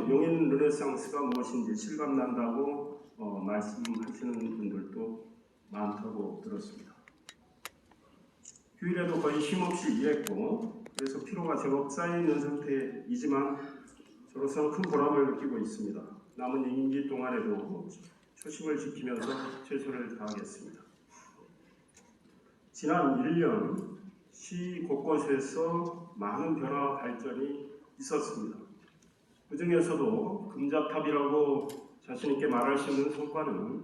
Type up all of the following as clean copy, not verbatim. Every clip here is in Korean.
용인 르네상스가 무엇인지 실감난다고 말씀하시는 분들도 많다고 들었습니다. 휴일에도 거의 쉼없이 일했고 그래서 피로가 제법 쌓여있는 상태이지만 저로서는 큰 보람을 느끼고 있습니다. 남은 임기 동안에도 초심을 지키면서 최선을 다하겠습니다. 지난 1년 시 곳곳에서 많은 변화와 발전이 있었습니다. 그 중에서도 금자탑이라고 자신있게 말할 수 있는 성과는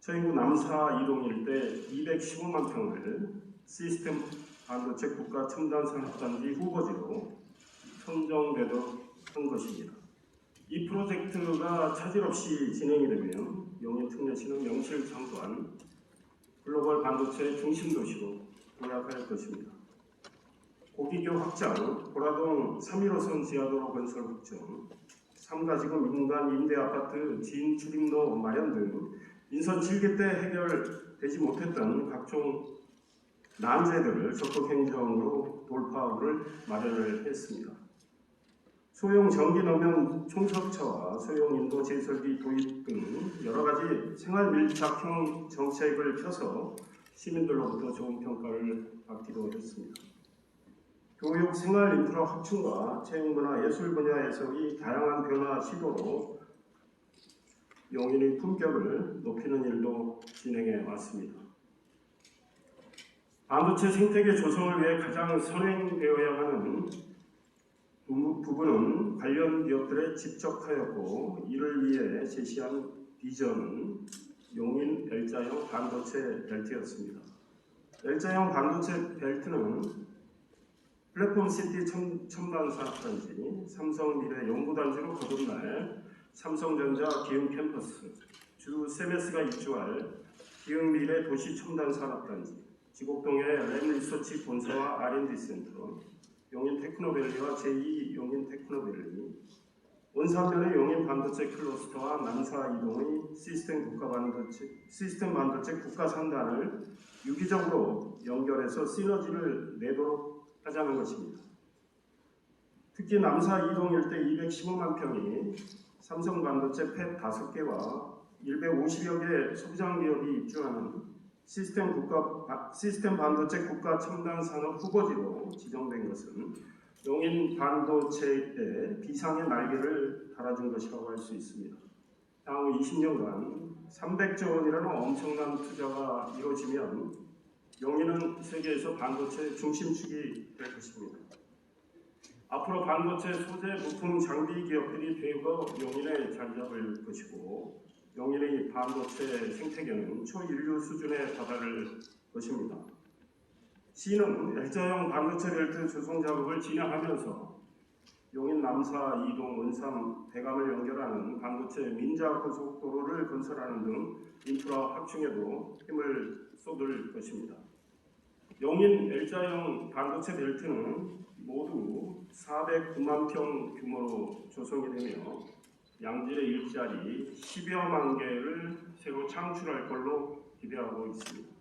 처인구 남사 이동 일대 215만 평을 시스템 반도체 국가 첨단 산업단지 후보지로 선정되도록 한 것입니다. 이 프로젝트가 차질 없이 진행이 되면 용인 특례시는 명실상부한 글로벌 반도체 중심 도시로 도약할 것입니다. 고기교 확장, 보라동 3.15선 지하도로 건설 확정, 3가지구 민간 임대아파트 지인 출입로 마련 등 인선 7기 때 해결되지 못했던 각종 난제들을 적극 행정으로 돌파구를 마련을 했습니다. 소형 전기너면 총석차와 소형 인도 제설비 도입 등 여러가지 생활 밀착형 정책을 펴서 시민들로부터 좋은 평가를 받기도 했습니다. 교육, 생활 인프라 확충과 체육문화, 예술 분야에서의 다양한 변화 시도로 용인의 품격을 높이는 일도 진행해 왔습니다. 반도체 생태계 조성을 위해 가장 선행되어야 하는 부분은 관련 기업들에 집적하였고 이를 위해 제시한 비전은 용인 L자형 반도체 벨트였습니다. L자형 반도체 벨트는 플랫폼시티 첨단 산업단지, 삼성미래 연구단지로 거듭날 삼성전자 기흥 캠퍼스, 주 세메스가 입주할 기흥미래 도시 첨단 산업단지, 지곡동의 램리서치 본사와 R&D 센터, 용인 테크노밸리와 제2 용인 테크노밸리, 원산면의 용인 반도체 클러스터와 남사 이동의 시스템 반도체 국가 상단을 유기적으로 연결해서 시너지를 내도록 하자는 것입니다. 특히 남사 이동 일대 215만 평이 삼성 반도체 팹 5개와 150여 개 소비장 기업이 입주하는 시스템 반도체 국가 첨단 산업 후보지로 지정된 것은 용인 반도체의 비상의 날개를 달아준 것이라고 할 수 있습니다. 향후 20년간 300조 원이라는 엄청난 투자가 이루어지면 용인은 세계에서 반도체 중심축이 될 것입니다. 앞으로 반도체 소재 부품 장비 기업들이 대거 용인에 자리 잡을 것이고 용인의 반도체 생태계는 초인류 수준에 다다를 것입니다. 시는 L자형 반도체 벨트 조성 작업을 진행하면서 용인 남사, 이동, 원삼, 대감을 연결하는 반도체 민자 고속도로를 건설하는 등 인프라 확충에도 힘을 쏟을 것입니다. 용인 L자형 반도체 벨트는 모두 409만 평 규모로 조성이 되며 양질의 일자리 10여만 개를 새로 창출할 걸로 기대하고 있습니다.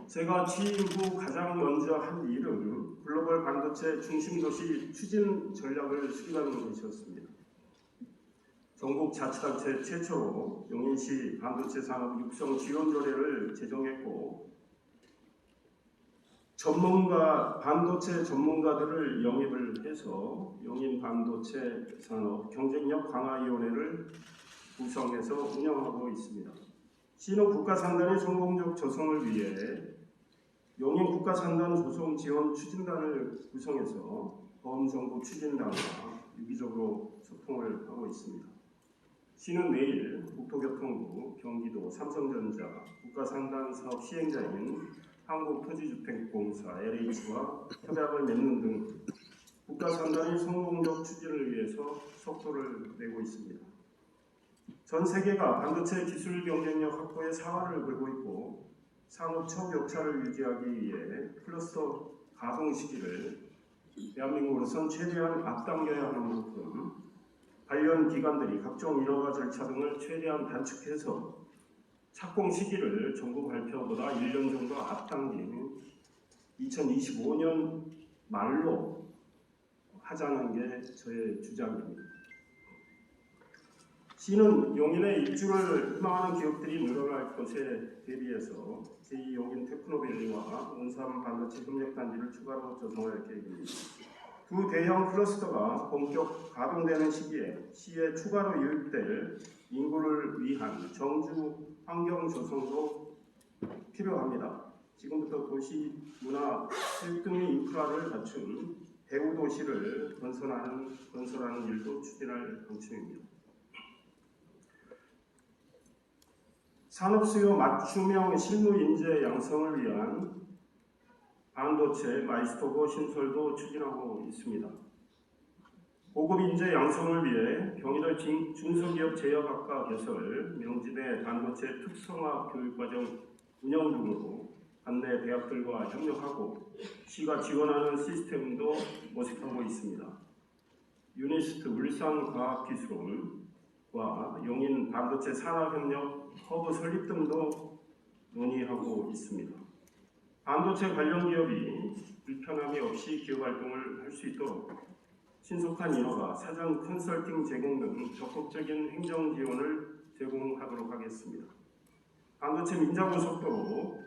제가 취임 후 가장 먼저 한 일은 글로벌 반도체 중심도시 추진 전략을 수립하는 것이었습니다. 전국 자치단체 최초로 용인시 반도체 산업 육성 지원 조례를 제정했고 반도체 전문가들을 영입을 해서 용인 반도체 산업 경쟁력 강화위원회를 구성해서 운영하고 있습니다. 시는 국가산단의 성공적 조성을 위해 용인 국가산단 조성 지원 추진단을 구성해서 범정부 추진단과 유기적으로 소통을 하고 있습니다. 시는 내일 국토교통부, 경기도, 삼성전자, 국가산단 사업 시행자인 한국토지주택공사 LH와 협약을 맺는 등 국가산단의 성공적 추진을 위해서 속도를 내고 있습니다. 전 세계가 반도체 기술 경쟁력 확보에 사활을 걸고 있고 산업 초격차를 유지하기 위해 클러스터 가동 시기를 대한민국으로선 최대한 앞당겨야 하는 만큼 관련 기관들이 각종 인허가 절차 등을 최대한 단축해서 착공 시기를 정부 발표보다 1년 정도 앞당긴 2025년 말로 하자는 게 저의 주장입니다. 시는 용인의 입주를 희망하는 기업들이 늘어날 것에 대비해서 제2용인 테크노밸리와 온산 반도체 협력단지를 추가로 조성할 계획입니다. 두 대형 클러스터가 본격 가동되는 시기에 시에 추가로 유입될 인구를 위한 정주 환경 조성도 필요합니다. 지금부터 도시, 문화, 체육 등의 인프라를 갖춘 배후 도시를 건설하는 일도 추진할 방침입니다. 산업 수요 맞춤형 실무 인재 양성을 위한 반도체 마이스터고 신설도 추진하고 있습니다. 고급 인재 양성을 위해 경희도 중소기업 제약학과 개설, 명지대 반도체 특성화 교육과정 운영 등으로 관내 대학들과 협력하고 시가 지원하는 시스템도 모색하고 있습니다. 유니스트 울산과학기술원과 용인 반도체 산업협력 허브 설립 등도 논의하고 있습니다. 반도체 관련 기업이 불편함이 없이 기업 활동을 할 수 있도록 신속한 인허가, 사전 컨설팅 제공 등 적극적인 행정 지원을 제공하도록 하겠습니다. 반도체 민자고속도로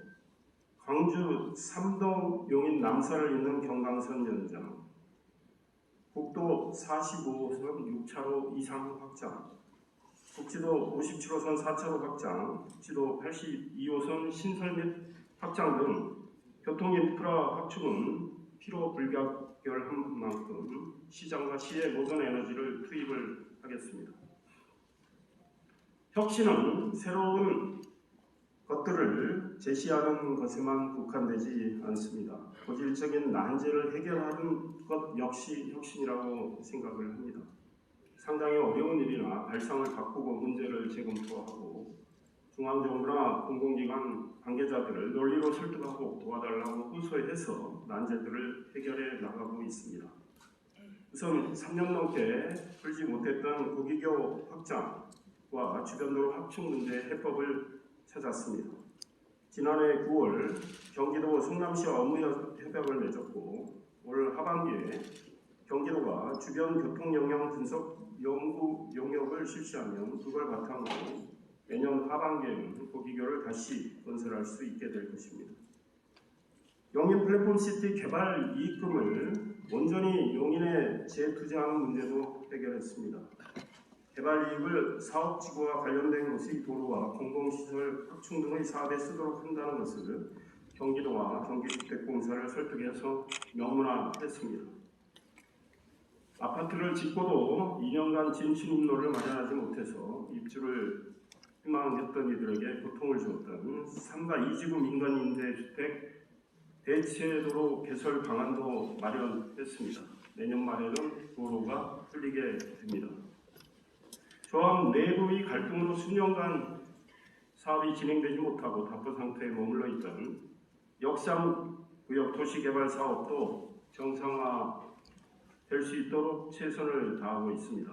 광주 삼동 용인 남산을 잇는 경강선 연장, 국도 45호선 6차로 이상 확장, 국지도 57호선 4차로 확장, 국지도 82호선 신설 및 확장 등 교통인프라 확충은 필요 불가결한 만큼 시장과 시의 모든 에너지를 투입을 하겠습니다. 혁신은 새로운 것들을 제시하는 것에만 국한되지 않습니다. 고질적인 난제를 해결하는 것 역시 혁신이라고 생각을 합니다. 상당히 어려운 일이나 발상을 바꾸고 문제를 재검토하고 중앙정부나 공공기관 관계자들을 논리로 설득하고 도와달라고 호소해서 난제들을 해결해 나가고 있습니다. 우선 3년 넘게 풀지 못했던 고기교 확장과 주변도로 확충 문제 해법을 찾았습니다. 지난해 9월 경기도 성남시와 업무 협약을 맺었고 올 하반기에 경기도가 주변 교통 영향 분석 연구 용역을 실시하면 그걸 바탕으로 내년 하반기에는 고기교를 다시 건설할 수 있게 될 것입니다. 용인 플랫폼시티 개발 이익금을 온전히 용인에 재투자하는 문제도 해결했습니다. 개발 이익을 사업지구와 관련된 곳의 도로와 공공시설 확충 등의 사업에 쓰도록 한다는 것을 경기도와 경기주택공사를 설득해서 명문화했습니다. 아파트를 짓고도 2년간 진출입로를 마련하지 못해서 입주를 희망했던 이들에게 고통을 주었던 3가 2지구 민간임대주택 대체도로 개설 방안도 마련했습니다. 내년 말에는 도로가 뚫리게 됩니다. 조합 내부의 갈등으로 수년간 사업이 진행되지 못하고 답보 상태에 머물러 있던 역삼구역 도시개발 사업도 정상화될 수 있도록 최선을 다하고 있습니다.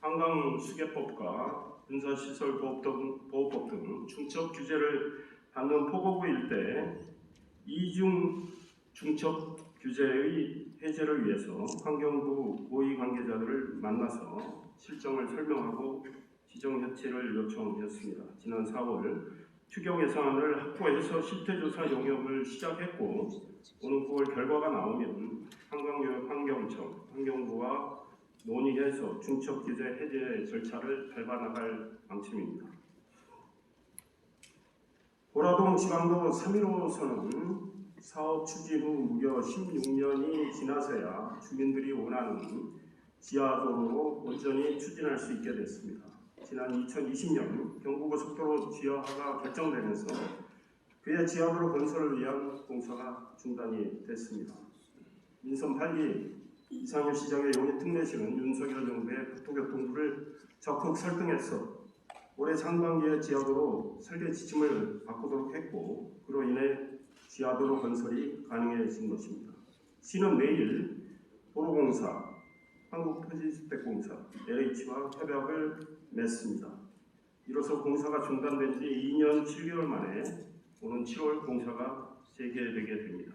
한강수계법과 군사시설보호법 등 중첩 규제를 받는 포고구 일대 이중 중첩 규제의 해제를 위해서 환경부 고위 관계자들을 만나서 실정을 설명하고 지정 해체를 요청했습니다. 지난 4월 추경 예산을 확보해서 실태조사 용역을 시작했고 오는 9월 결과가 나오면 한강유역 환경청, 환경부와 논의해서 중첩 규제 해제 절차를 밟아나갈 방침입니다. 보라동 지방도 3.15선은 사업 추진 후 무려 16년이 지나서야 주민들이 원하는 지하도로로 온전히 추진할 수 있게 됐습니다. 지난 2020년 경부고속도로 지하화가 결정되면서 그의 지하도로 건설을 위한 공사가 중단이 됐습니다. 민선 8기 이상현 시장의 용인 특례시는 윤석열 정부의 국토교통부를 적극 설득해서 올해 상반기에 지하도로 설계 지침을 바꾸도록 했고 그로 인해 지하도로 건설이 가능해진 것입니다. 시는 내일 도로공사, 한국토지주택공사, LH와 협약을 맺습니다. 이로써 공사가 중단된 지 2년 7개월 만에 오는 7월 공사가 재개되게 됩니다.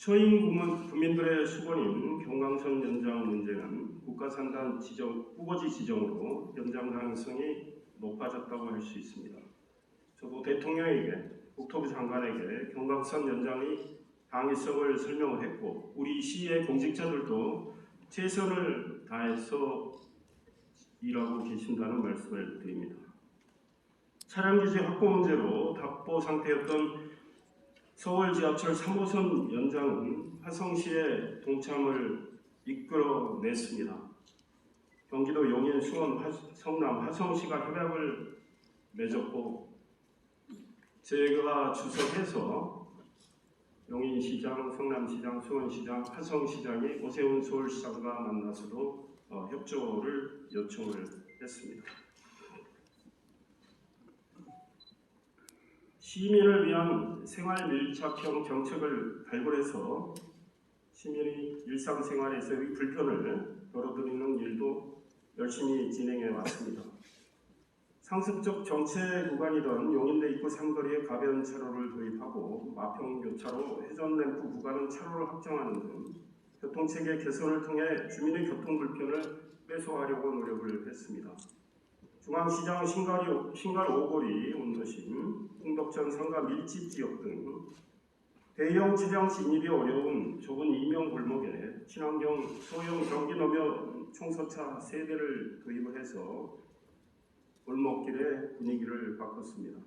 처인 국민들의 수건인 경강선 연장 문제는 국가산단 후보지 지정으로 연장 가능성이 높아졌다고 할 수 있습니다. 저도 대통령에게, 국토부 장관에게 경강선 연장의 당위성을 설명을 했고 우리 시의 공직자들도 최선을 다해서 일하고 계신다는 말씀을 드립니다. 차량 규제 확보 문제로 답보 상태였던 서울 지하철 3호선 연장은 화성시의 동참을 이끌어냈습니다. 경기도 용인, 수원, 성남, 화성시가 협약을 맺었고 제가 주석해서 용인시장, 성남시장, 수원시장, 화성시장이 오세훈 서울시장과 만나서도 협조를 요청을 했습니다. 시민을 위한 생활 밀착형 정책을 발굴해서 시민의 일상생활에서의 불편을 덜어드리는 일도 열심히 진행해 왔습니다. 상습적 정체 구간이던 용인대 입구 삼거리에 가변 차로를 도입하고 마평 교차로, 회전램프 구간은 차로를 확정하는 등 교통체계 개선을 통해 주민의 교통 불편을 해소하려고 노력을 했습니다. 중앙시장 신갈 오거리, 온도심, 홍덕천 상가 밀집 지역 등 대형 차량 진입이 어려운 좁은 이명 골목에 친환경 소형 전기 노면 청소차 3대를 도입을 해서 골목길의 분위기를 바꿨습니다.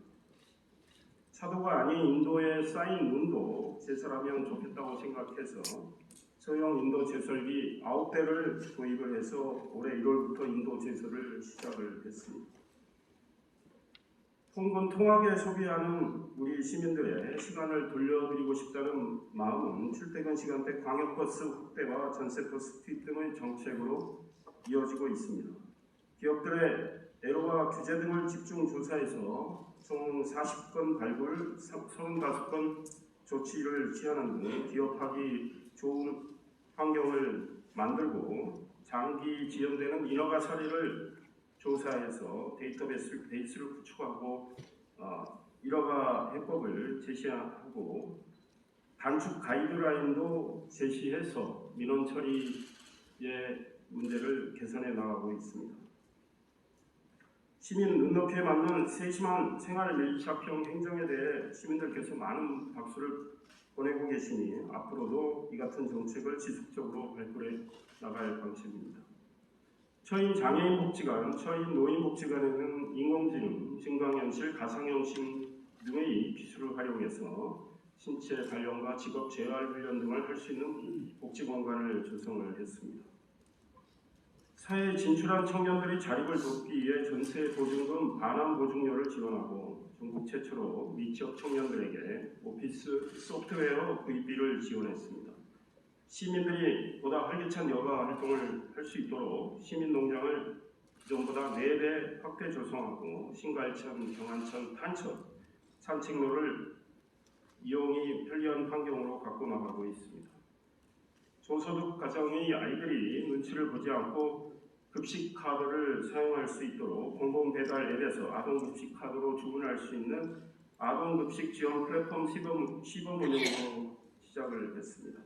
차도가 아닌 인도에 쌓인 눈도 제설하면 좋겠다고 생각해서 소형 인도 제설기 9대를 도입을 해서 올해 1월부터 인도 제설을 시작을 했습니다. 통근통하게 소비하는 우리 시민들의 시간을 돌려드리고 싶다는 마음은 출퇴근 시간대 광역버스 확대와 전세버스 투입 등의 정책으로 이어지고 있습니다. 기업들의 애로와 규제 등을 집중 조사해서 총 40건 발굴, 35건 조치를 취하는 등 기업하기 좋은 환경을 만들고 장기 지연되는 인허가 사례를 조사해서 데이터베이스를 구축하고 인허가 해법을 제시하고 단축 가이드라인도 제시해서 민원 처리의 문제를 개선해 나가고 있습니다. 시민 눈높이에 맞는 세심한 생활 밀착형 행정에 대해 시민들께서 많은 박수를 보내고 계시니 앞으로도 이 같은 정책을 지속적으로 발굴해 나갈 방침입니다. 처인 장애인 복지관, 처인 노인 복지관에는 인공지능, 증강현실, 가상현실 등의 기술을 활용해서 신체 단련과 직업 재활 훈련 등을 할 수 있는 복지 공간을 조성을 했습니다. 사회에 진출한 청년들이 자립을 돕기 위해 전세 보증금 반환 보증료를 지원하고 전국 최초로 미취업 청년들에게 오피스 소프트웨어 구입비를 지원했습니다. 시민들이 보다 활기찬 여가 활동을 할 수 있도록 시민농장을 기존보다 4배 확대 조성하고 신갈천, 경안천, 탄천, 산책로를 이용이 편리한 환경으로 갖고 나가고 있습니다. 저소득 가정의 아이들이 눈치를 보지 않고 급식 카드를 사용할 수 있도록 공공배달 앱에서 아동급식 카드로 주문할 수 있는 아동급식 지원 플랫폼 시범 운영으로 시작을 했습니다.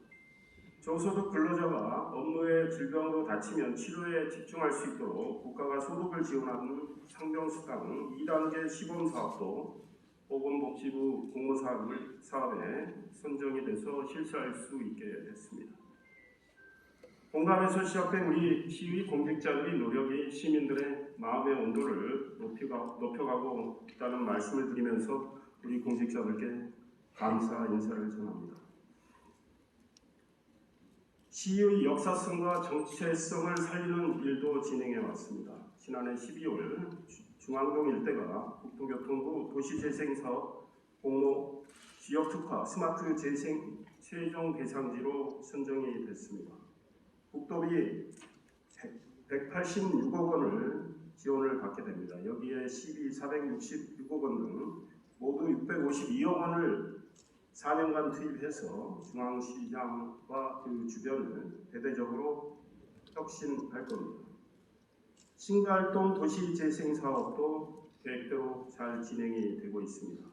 저소득 근로자가 업무의 질병으로 다치면 치료에 집중할 수 있도록 국가가 소득을 지원하는 상병수당 2단계 시범사업도 보건복지부 공모사업에 선정이 돼서 실시할 수 있게 됐습니다. 공감에서 시작된 우리 시의 공직자들의 노력이 시민들의 마음의 온도를 높여가고 있다는 말씀을 드리면서 우리 공직자들께 감사 인사를 전합니다. 시의 역사성과 정체성을 살리는 일도 진행해 왔습니다. 지난해 12월 중앙동 일대가 국토교통부 도시재생사업 공모 지역특화 스마트 재생 최종 대상지로 선정이 됐습니다. 국토비 186억 원을 지원을 받게 됩니다. 여기에 시비 466억 원 등 모두 652억 원을 4년간 투입해서 중앙시장과 그 주변을 대대적으로 혁신할 겁니다. 신갈동 도시재생사업도 계획대로 잘 진행이 되고 있습니다.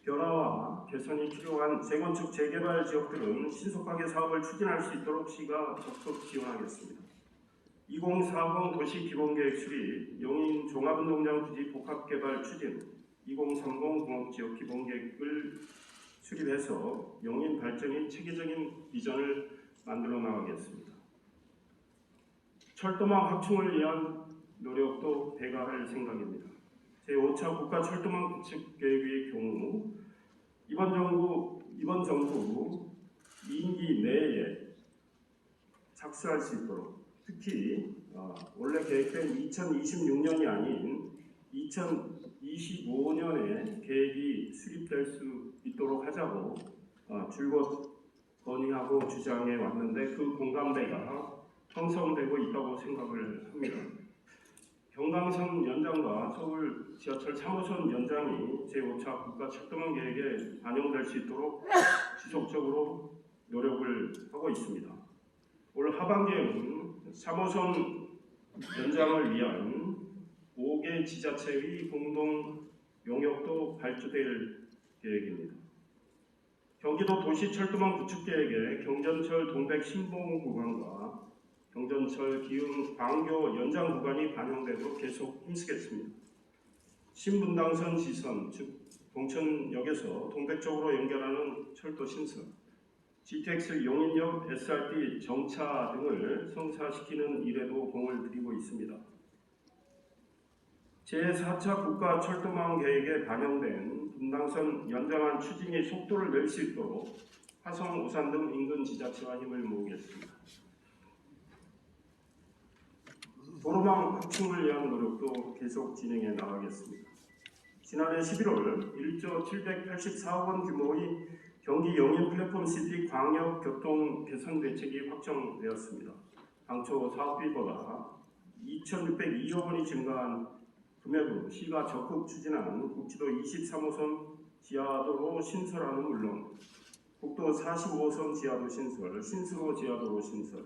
변화와 개선이 필요한 재건축 재개발 지역들은 신속하게 사업을 추진할 수 있도록 시가 적극 지원하겠습니다. 2040 도시기본계획 수립, 용인 종합운동장 부지 복합개발 추진, 2030 공업지역 기본계획을 수립해서 용인 발전이 체계적인 비전을 만들어 나가겠습니다. 철도망 확충을 위한 노력도 배가할 생각입니다. 제5차 국가철도망 구축 계획의 경우 이번 정부 임기 내에 착수할 수 있도록, 특히 원래 계획된 2026년이 아닌 2025년에 계획이 수립될 수 있도록 하자고 줄곧 건의하고 주장해 왔는데 그 공감대가 형성되고 있다고 생각을 합니다. 경강선 연장과 서울 지하철 3호선 연장이 제5차 국가철도망 계획에 반영될 수 있도록 지속적으로 노력을 하고 있습니다. 올 하반기에는 3호선 연장을 위한 5개 지자체의 공동 용역도 발주될 계획입니다. 경기도 도시철도망 구축계획에 경전철 동백 신봉 구간과 경전철 기흥 광교 연장 구간이 반영되도록 계속 힘쓰겠습니다. 신분당선 지선, 즉 동천역에서 동백 쪽으로 연결하는 철도 신설, GTX 용인역 SRT 정차 등을 성사시키는 일에도 공을 들이고 있습니다. 제4차 국가철도망 계획에 반영된 분당선 연장안 추진이 속도를 낼 수 있도록 화성, 오산 등 인근 지자체와 힘을 모으겠습니다. 도로망 확충을 위한 노력도 계속 진행해 나가겠습니다. 지난해 11월 1조 784억 원 규모의 경기 용인 플랫폼시티 광역 교통 개선 대책이 확정되었습니다. 당초 사업비보다 2,602억 원이 증가한 금액으로 시가 적극 추진한 국지도 23호선 지하도로 신설안은 물론 국도 45호선 지하도 신설, 신수로 지하도로 신설,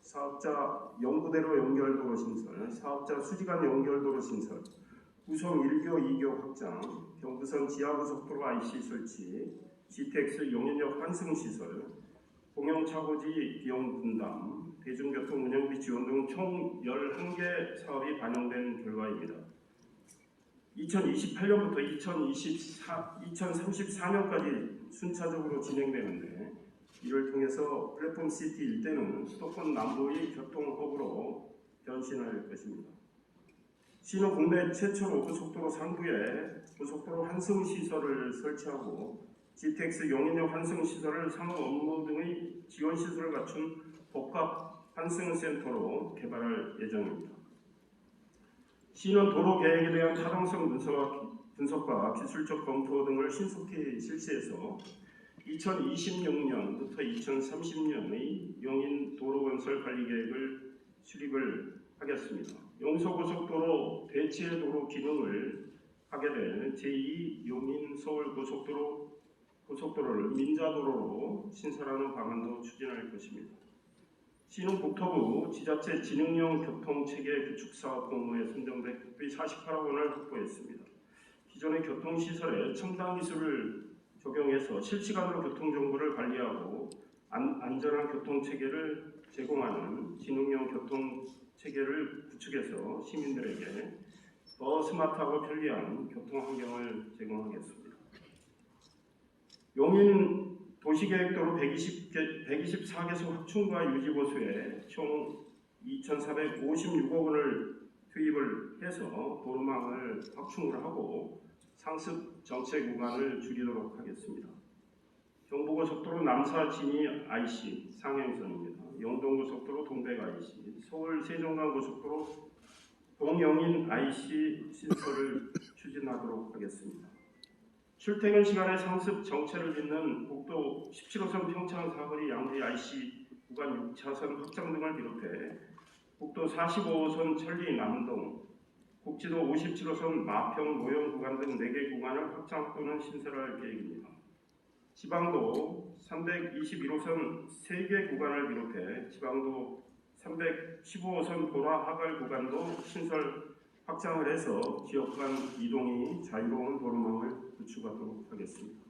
사업자 연구대로 연결도로 신설, 사업자 수지간 연결도로 신설, 구성 1교, 2교 확장, 경부선 지하고속도로 IC 설치, GTX 용인역 환승시설, 공영차고지 비용 분담, 대중교통 운영비 지원 등 총 11개 사업이 반영된 결과입니다. 2028년부터 2034년까지 순차적으로 진행되는데 이를 통해서 플랫폼시티 일대는 수도권 남부의 교통허브로 변신할 것입니다. 시는 국내 최초로 고속도로 상부에 고속도로 환승시설을 설치하고 GTX 용인역 환승시설을 상업 업무 등의 지원시설을 갖춘 복합 환승센터로 개발할 예정입니다. 시는 도로 계획에 대한 타당성 분석과 기술적 검토 등을 신속히 실시해서 2026년부터 2030년의 용인 도로건설 관리계획을 수립을 하겠습니다. 용서고속도로 대체도로 기능을 하게 될 제2 용인 서울 고속도로를 민자도로로 신설하는 방안도 추진할 것입니다. 시는 국토부 지자체 지능형 교통체계 구축사업 공모에 선정돼 국비 48억 원을 확보했습니다. 기존의 교통시설에 첨단 기술을 적용해서 실시간으로 교통정보를 관리하고 안전한 교통체계를 제공하는 지능형 교통체계를 구축해서 시민들에게 더 스마트하고 편리한 교통환경을 제공하겠습니다. 용인 도시계획도로 124개소 확충과 유지보수에 총 2,456억 원을 투입을 해서 도로망을 확충을 하고 상습 정체 구간을 줄이도록 하겠습니다. 경부고속도로 남사 진이 IC 상행선입니다. 영동고속도로 동백 IC, 서울 세종간 고속도로 동영인 IC 신설을 추진하도록 하겠습니다. 출퇴근 시간에 상습 정체를 잇는 국도 17호선 평창 사거리 양지 IC 구간 6차선 확장 등을 비롯해 국도 45호선 천리 남동, 국지도 57호선 마평 노영 구간 등 4개 구간을 확장 또는 신설할 계획입니다. 지방도 321호선 3개 구간을 비롯해 지방도 315호선 보라 하갈 구간도 신설 확장을 해서 지역 간 이동이 자유로운 도로망을 구축하도록 하겠습니다.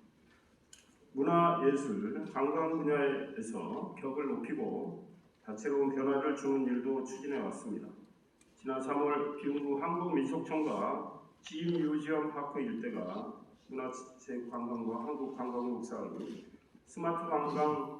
문화예술, 관광 분야에서 격을 높이고 다채로운 변화를 주는 일도 추진해 왔습니다. 지난 3월 비운구 한국민속촌과 지인뮤지엄 파크 일대가 문화체육관광과 한국관광국사의 스마트 관광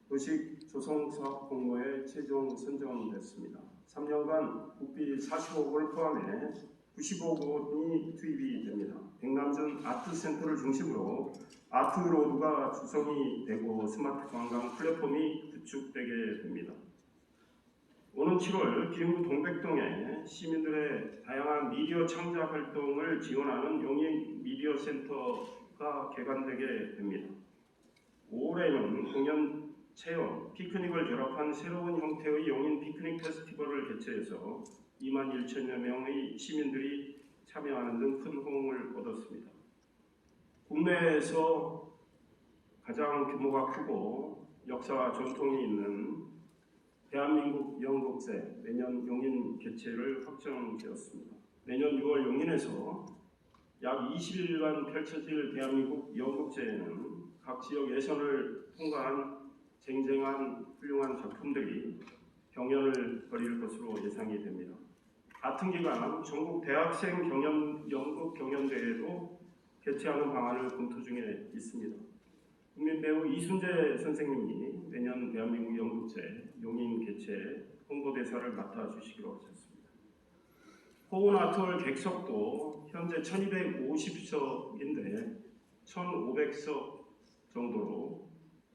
도시 조성 사업 공모에 최종 선정됐습니다. 3년간 국비 45억 원을 포함해 95억 원이 투입이 됩니다. 백남준 아트센터를 중심으로 아트로드가 구성이 되고 스마트 관광 플랫폼이 구축되게 됩니다. 오는 7월 비운구 동백동에 시민들의 다양한 미디어 창작 활동을 지원하는 용인 미디어 센터가 개관되게 됩니다. 5월에는 공연, 체험, 피크닉을 결합한 새로운 형태의 용인 피크닉 페스티벌을 개최해서 2만 1천여 명의 시민들이 참여하는 등 큰 호응을 얻었습니다. 국내에서 가장 규모가 크고 역사와 전통이 있는 대한민국 연극제 내년 용인 개최를 확정되었습니다. 내년 6월 용인에서 약 20일간 펼쳐질 대한민국 연극제에는 각 지역 예선을 통과한 쟁쟁한 훌륭한 작품들이 경연을 벌일 것으로 예상이 됩니다. 같은 기간 전국 대학생 연극 경연대회도 개최하는 방안을 검토 중에 있습니다. 국민배우 이순재 선생님이 내년 대한민국 연극제 용인 개최 홍보대사를 맡아주시기로 하셨습니다. 호은아트홀 객석도 현재 1250석인데 1500석 정도로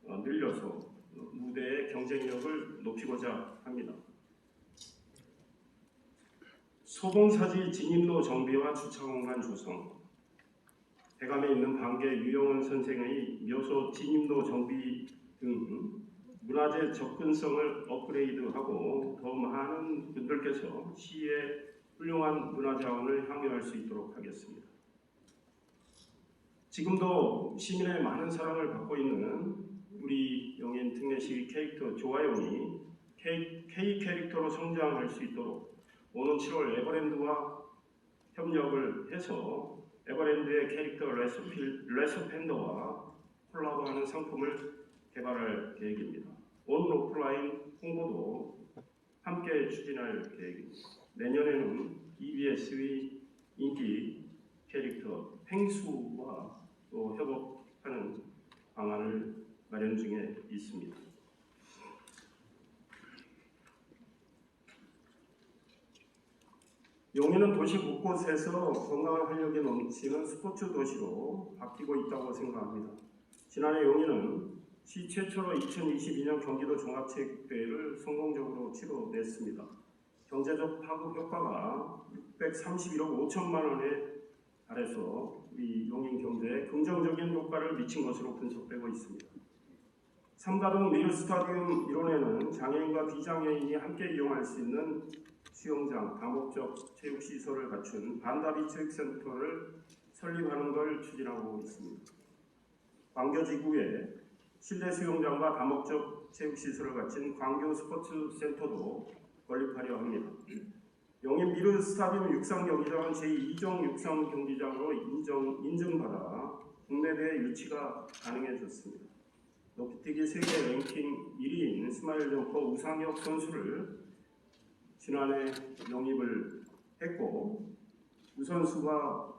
늘려서 무대의 경쟁력을 높이고자 합니다. 소봉사지 진입로 정비와 주차공간 조성, 대감에 있는 방계 유영원 선생의 묘소 진입로 정비 등 문화재 접근성을 업그레이드하고 더 많은 분들께서 시의 훌륭한 문화자원을 향유할 수 있도록 하겠습니다. 지금도 시민의 많은 사랑을 받고 있는 우리 용인 특례시 캐릭터 조아영이 K 캐릭터로 성장할 수 있도록 오는 7월 에버랜드와 협력을 해서 에버랜드의 캐릭터 레스펜더와 콜라보하는 상품을 개발할 계획입니다. 온오프라인 홍보도 함께 추진할 계획입니다. 내년에는 EBS의 인기 캐릭터 펭수와 또 협업하는 방안을 마련 중에 있습니다. 용인은 도시 곳곳에서 건강한 활력이 넘치는 스포츠 도시로 바뀌고 있다고 생각합니다. 지난해 용인은 시 최초로 2022년 경기도 종합체육대회를 성공적으로 치러냈습니다. 경제적 파급 효과가 631억 5천만 원에 달해서 우리 용인 경제에 긍정적인 효과를 미친 것으로 분석되고 있습니다. 삼가동 리얼 스타디움 일원에는 장애인과 비장애인이 함께 이용할 수 있는 수영장, 다목적 체육시설을 갖춘 반다비 체육센터를 설립하는 걸 추진하고 있습니다. 광교지구에 실내 수영장과 다목적 체육시설을 갖춘 광교 스포츠센터도 건립하려 합니다. 용인 미르 스타디움 육상경기장은 제2종 육상경기장으로 인증받아 국내대회 유치가 가능해졌습니다. 높이뛰기 세계 랭킹 1위인 스마일 점퍼 우상혁 선수를 지난해 영입을 했고 우선수가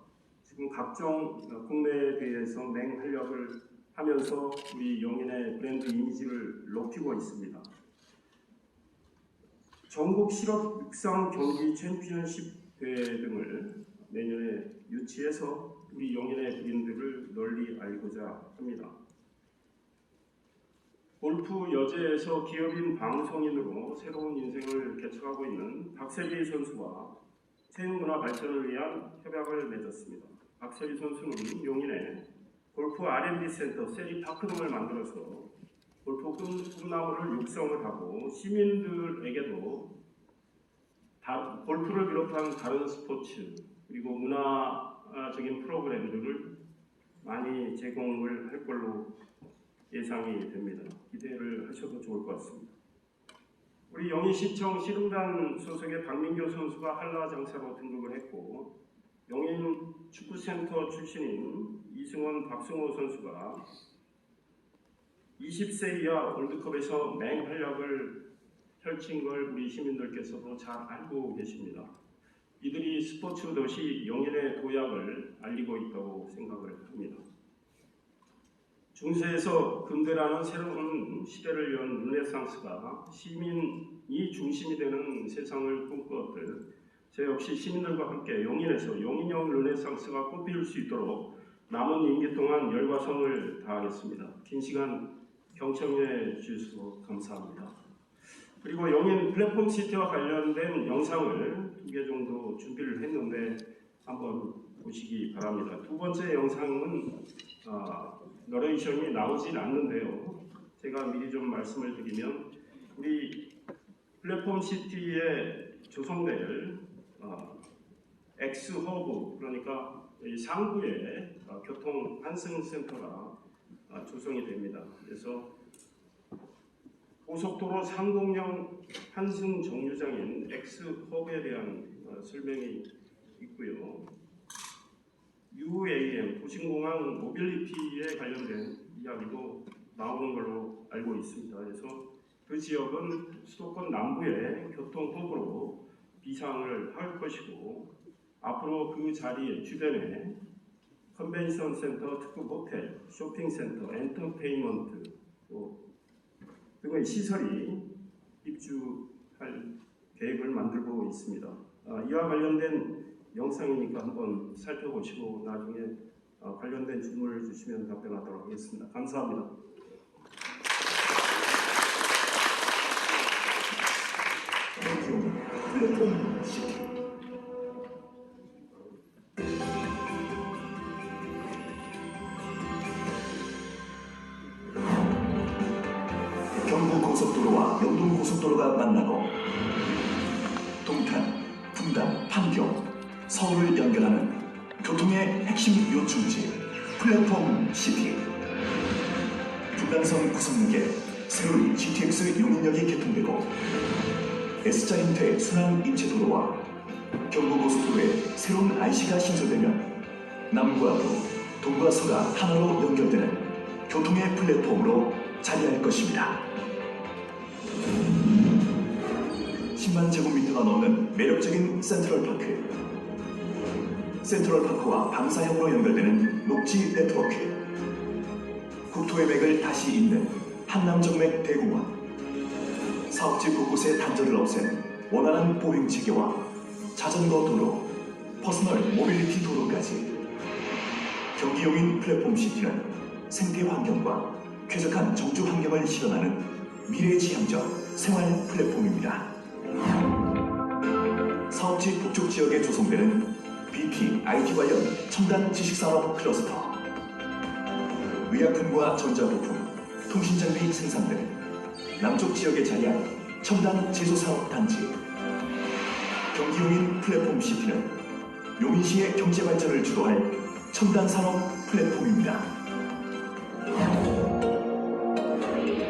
지금 각종 국내 대회에서 맹활약을 하면서 우리 용인의 브랜드 이미지를 높이고 있습니다. 전국 실업 육상 경기 챔피언십 대회 등을 내년에 유치해서 우리 용인의 브랜드를 널리 알고자 합니다. 골프 여제에서 기업인 방송인으로 새로운 인생을 개척하고 있는 박세리 선수와 체육문화 발전을 위한 협약을 맺었습니다. 박세리 선수는 용인에 골프 R&D 센터, 세리파크 등을 만들어서 골프 꿈나무를 육성을 하고 시민들에게도 골프를 비롯한 다른 스포츠 그리고 문화적인 프로그램들을 많이 제공을 할 걸로 예상이 됩니다. 기대를 하셔도 좋을 것 같습니다. 우리 용인시청 씨름단 소속의 박민교 선수가 한라장사로 등극을 했고 용인 축구센터 출신인 이승원, 박승호 선수가 20세 이하 월드컵에서 맹활약을 펼친 걸 우리 시민들께서도 잘 알고 계십니다. 이들이 스포츠 도시 용인의 도약을 알리고 있다고 생각을 합니다. 중세에서 근대라는 새로운 시대를 연 르네상스가 시민이 중심이 되는 세상을 꿈꾸었듯 저 역시 시민들과 함께 용인에서 용인형 르네상스가 꽃피울 수 있도록 남은 임기 동안 열과 성을 다하겠습니다. 긴 시간 경청해 주셔서 감사합니다. 그리고 용인 플랫폼 시티와 관련된 영상을 2개 정도 준비를 했는데 한번 보시기 바랍니다. 두 번째 영상은 너레이션이 나오진 않는데요. 제가 미리 좀 말씀을 드리면 우리 플랫폼 시티에 조성될 엑스허브, 그러니까 이 상부에 교통 환승센터가 조성이 됩니다. 그래서 고속도로 상공형 환승 정류장인 엑스허브에 대한 설명이 있고요. UAM, 도심공항 모빌리티에 관련된 이야기도 나오는 걸로 알고 있습니다. 그래서 그 지역은 수도권 남부의 교통허브로 비상을 할 것이고 앞으로 그 자리 주변에 컨벤션 센터, 특급 호텔, 쇼핑센터, 엔터테인먼트 등의 시설이 입주할 계획을 만들고 있습니다. 이와 관련된 영상이니까 한번 살펴보시고 나중에 관련된 질문을 주시면 답변하도록 하겠습니다. 감사합니다. 플랫폼 시티. 경부고속도로와 영동고속도로가 만나고 동탄, 분당, 판교, 서울을 연결하는 교통의 핵심 요충지 플랫폼 시티. 분당선 구성역에 새로운 GTX 용인역이 개통되고 S자 형태의 순환 임체도로와 경부고속도로에 새로운 IC가 신설되면 남과 북, 동과 서가 하나로 연결되는 교통의 플랫폼으로 자리할 것입니다. 10만 제곱미터가 넘는 매력적인 센트럴파크, 센트럴파크와 방사형으로 연결되는 녹지 네트워크, 국토의 맥을 다시 잇는 한남정맥 대공원, 사업지 곳곳의 단절을 없앤 원활한 보행 체계와 자전거 도로, 퍼스널 모빌리티 도로까지 경기 용인 플랫폼 시티는 생태 환경과 쾌적한 정주 환경을 실현하는 미래지향적 생활 플랫폼입니다. 사업지 북쪽 지역에 조성되는 BP, IT 관련 첨단 지식산업 클러스터, 의약품과 전자부품, 통신장비 생산 등 남쪽 지역에 자리한 첨단 제조산업 단지. 경기 용인 플랫폼 시티는 용인시의 경제 발전을 주도할 첨단 산업 플랫폼입니다.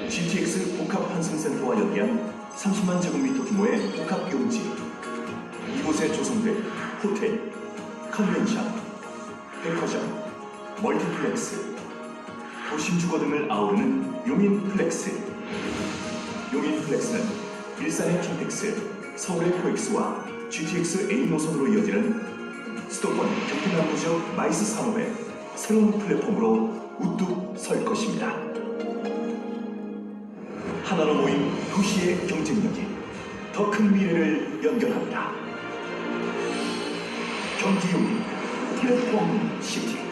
GTX 복합 환승센터와 연계한 30만 제곱미터 규모의 복합 용지. 이곳에 조성된 호텔, 컨벤션, 백화점, 멀티플렉스, 도심주거 등을 아우르는 용인플렉스. 용인플렉스는 일산의 킨텍스, 서울의 코엑스와 GTX A 노선으로 이어지는 수도권 경기남부 지역 마이스 산업의 새로운 플랫폼으로 우뚝 설 것입니다. 하나로 모인 도시의 경쟁력이 더 큰 미래를 연결합니다. 경기 용인 플랫폼 시티.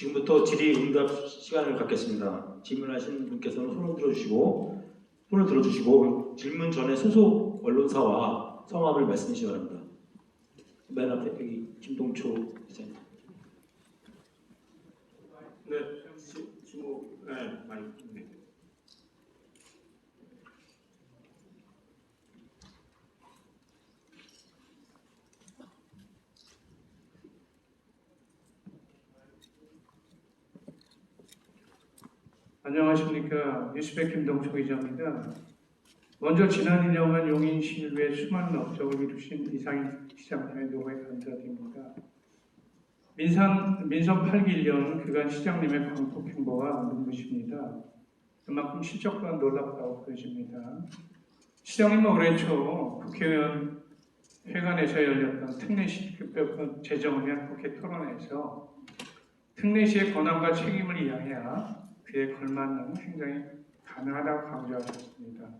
지금부터 질의응답 시간을 갖겠습니다. 질문하신 분께서는 손을 들어주시고 질문 전에 소속 언론사와 성함을 말씀해 주시기 바랍니다. 맨 앞에 여기 김동초 기자님. 네, 마이크. 네. 안녕하십니까. 뉴스백 김동초 기자입니다. 먼저 지난 1년간 용인시를 위해 수많은 업적을 이루신 이상희 시장님의 노고에 감사드립니다. 민선 8기 1년 그간 시장님의 광폭 행보가 눈부십니다. 그만큼 실적 또한 놀랍다고 보여집니다. 시장님은 올해 초 국회의원 회관에서 열렸던 특례시 재정의안 국회 토론회에서 특례시의 권한과 책임을 이해해야 그에 걸맞는 행정이 가능하다고 강조하셨습니다.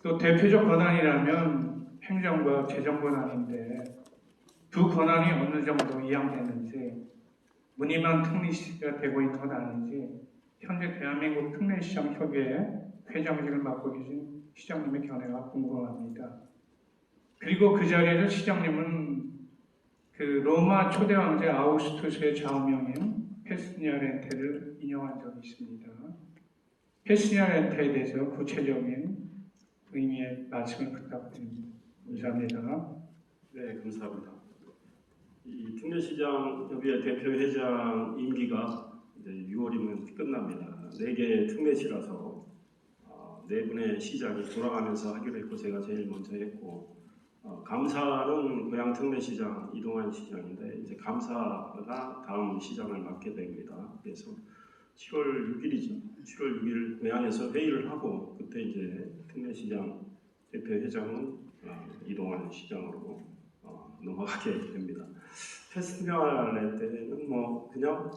또 대표적 권한이라면 행정과 재정 권한인데 두 권한이 어느 정도 이양되는지 무늬만 특례시가 되고 있는 건 아닌지 현재 대한민국 특례시장 협의회 회장직을 맡고 계신 시장님의 견해가 궁금합니다. 그리고 그 자리에서 시장님은 그 로마 초대 왕제 아우구스투스의 좌우명인 페스니아 렌테를 인용한 적이 있습니다. 페스니아 렌테에 대해서 구체적인 의미의 말씀을 부탁드립니다. 감사합니다. 네, 감사합니다. 이 특례시장협의회 대표회장 임기가 이제 6월이면 끝납니다. 4개의 특례시라서 4분의 시장이 돌아가면서 하기로 했고 제가 제일 먼저 했고 감사는 고향 특례시장 이동환 시장인데 이제 감사가 다음 시장을 맡게 됩니다. 그래서 7월 6일이죠. 7월 6일 고향에서 회의를 하고 그때 이제 특례시장 대표회장은 이동환 시장으로 넘어가게 됩니다. 페스티벌 때는 뭐 그냥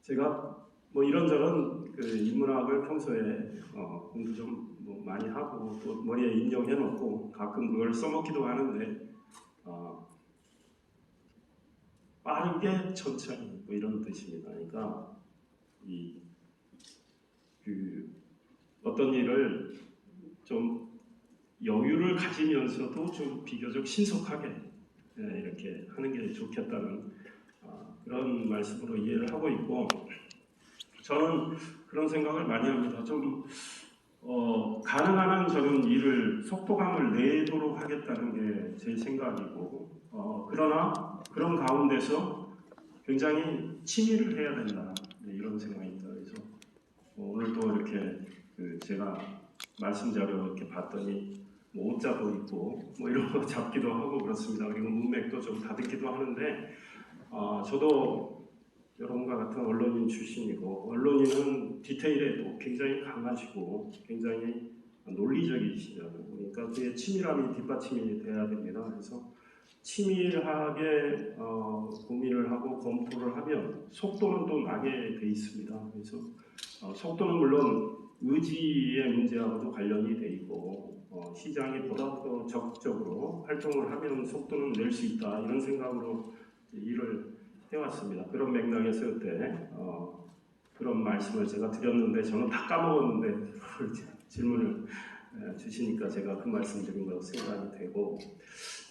제가 뭐 이런저런 그 인문학을 평소에 공부 좀 뭐 많이 하고 또 머리에 입력해 놓고 가끔 그걸 써먹기도 하는데 빠르게 천천히 뭐 이런 뜻입니다. 그러니까 어떤 일을 좀 여유를 가지면서도 좀 비교적 신속하게 이렇게 하는 게 좋겠다는 그런 말씀으로 이해를 하고 있고 저는 그런 생각을 많이 합니다. 좀 가능한 한 저는 일을 속도감을 내도록 하겠다는 게 제 생각이고 그러나 그런 가운데서 굉장히 치밀을 해야 된다 이런 생각입니다. 그래서 오늘도 이렇게 제가 말씀 자료 이렇게 봤더니 뭐 옷자도 있고 뭐 이런 거 잡기도 하고 그렇습니다. 그리고 문맥도 좀 다듬기도 하는데 저도 여러분과 같은 언론인 출신이고 언론인은 디테일에도 굉장히 강하시고 굉장히 논리적이시잖아요. 그러니까 그의 치밀함이 뒷받침이 돼야 됩니다. 그래서 치밀하게 고민을 하고 검토를 하면 속도는 또 나게 돼 있습니다. 그래서 속도는 물론 의지의 문제하고도 관련이 돼 있고 시장이 보다 더 적극적으로 활동을 하면 속도는 낼 수 있다 이런 생각으로 일을 해왔습니다. 그런 맥락에서 그때 그런 말씀을 제가 드렸는데 저는 다 까먹었는데 질문을 주시니까 제가 그 말씀 드린 거라고 생각이 되고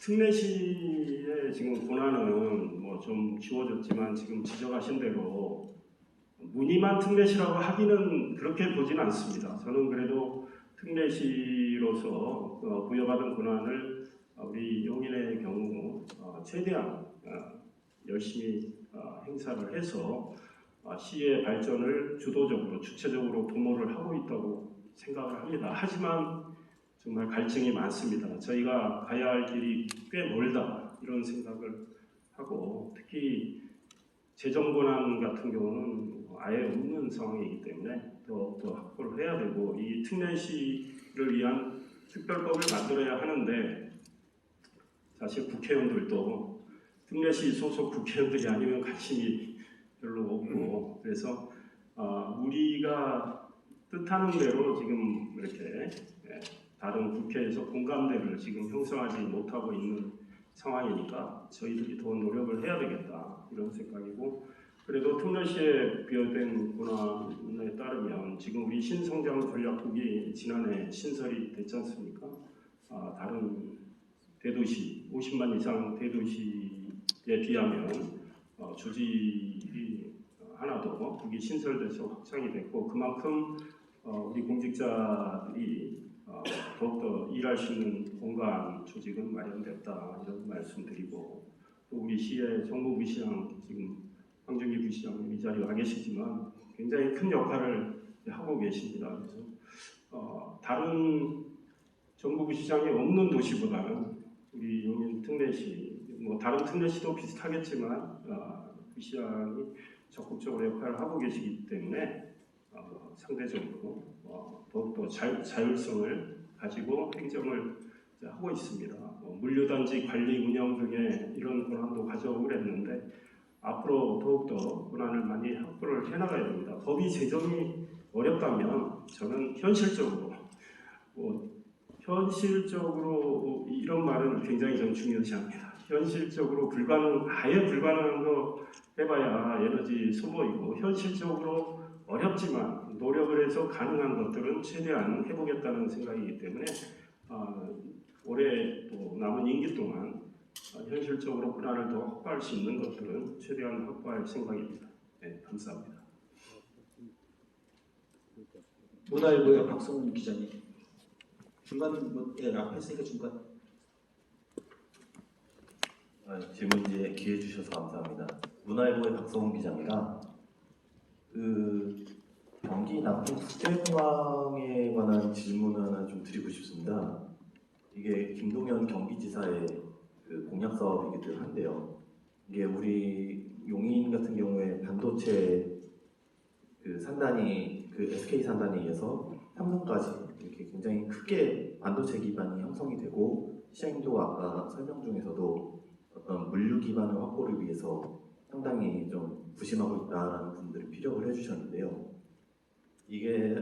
특례시의 지금 권한은 뭐 좀 지워졌지만 지금 지적하신 대로 무늬만 특례시라고 하기는 그렇게 보진 않습니다. 저는 그래도 특례시로서 부여받은 권한을 우리 용인의 경우 최대한 열심히 행사를 해서 시의 발전을 주도적으로 주체적으로 도모를 하고 있다고 생각을 합니다. 하지만 정말 갈증이 많습니다. 저희가 가야 할 길이 꽤 멀다 이런 생각을 하고 특히 재정 권한 같은 경우는 아예 없는 상황이기 때문에 더 확보를 해야 되고 이 특례시를 위한 특별법을 만들어야 하는데 사실 국회의원들도 특례시 소속 국회의원들이 아니면 관심이 별로 없고 그래서 우리가 뜻하는 대로 지금 이렇게 다른 국회에서 공감대를 지금 형성하지 못하고 있는 상황이니까 저희들이 더 노력을 해야 되겠다 이런 생각이고 그래도 특례시에 비어된 권한에 따르면 지금 우리 신성장 전략국이 지난해 신설이 됐지 않습니까? 다른 대도시, 50만 이상 대도시에 비하면 조직이 하나 더 국이 신설돼서 확장이 됐고 그만큼 우리 공직자들이 더욱더 일할 수 있는 공간 조직은 마련됐다 이런 말씀드리고 또 우리 시의 정무부시장 지금 황정기 부시장 이 자리에 와 계시지만 굉장히 큰 역할을 하고 계십니다. 그래서 다른 정부부시장이 없는 도시보다는 우리 용인 특례시 뭐 다른 특례시도 비슷하겠지만 부시장이 적극적으로 역할을 하고 계시기 때문에 상대적으로 더욱더 자율성을 가지고 행정을 하고 있습니다. 물류단지 관리 운영 등의 이런 권한도 가져오고 그랬는데 앞으로 더욱더 권한을 많이 확보를 해나가야 됩니다. 법이 제정이 어렵다면 저는 현실적으로 이런 말은 굉장히 좀 중요시합니다. 현실적으로 아예 불가능한 거 해봐야 에너지 소모이고 현실적으로 어렵지만 노력을 해서 가능한 것들은 최대한 해보겠다는 생각이기 때문에 올해 또 남은 임기 동안 현실적으로 권한을 더 확보할 수 있는 것들은 최대한 확보할 생각입니다. 네, 감사합니다. 문화일보의 박성훈 기자님. 중간 앞에 있으니까 중간. 질문지에 기회 주셔서 감사합니다. 문화일보의 박성훈 기자입니다. 경기 남쪽 국제공항에 관한 질문을 하나 좀 드리고 싶습니다. 이게 김동연 경기지사의 공약 사업이기도 한데요. 이게 우리 용인 같은 경우에 반도체 산단이 SK 산단에 의해서 3년까지 이렇게 굉장히 크게 반도체 기반이 형성이 되고 시장님도 아까 설명 중에서도 어떤 물류 기반을 확보를 위해서 상당히 좀 부심하고 있다라는 부분들을 피력을 해주셨는데요. 이게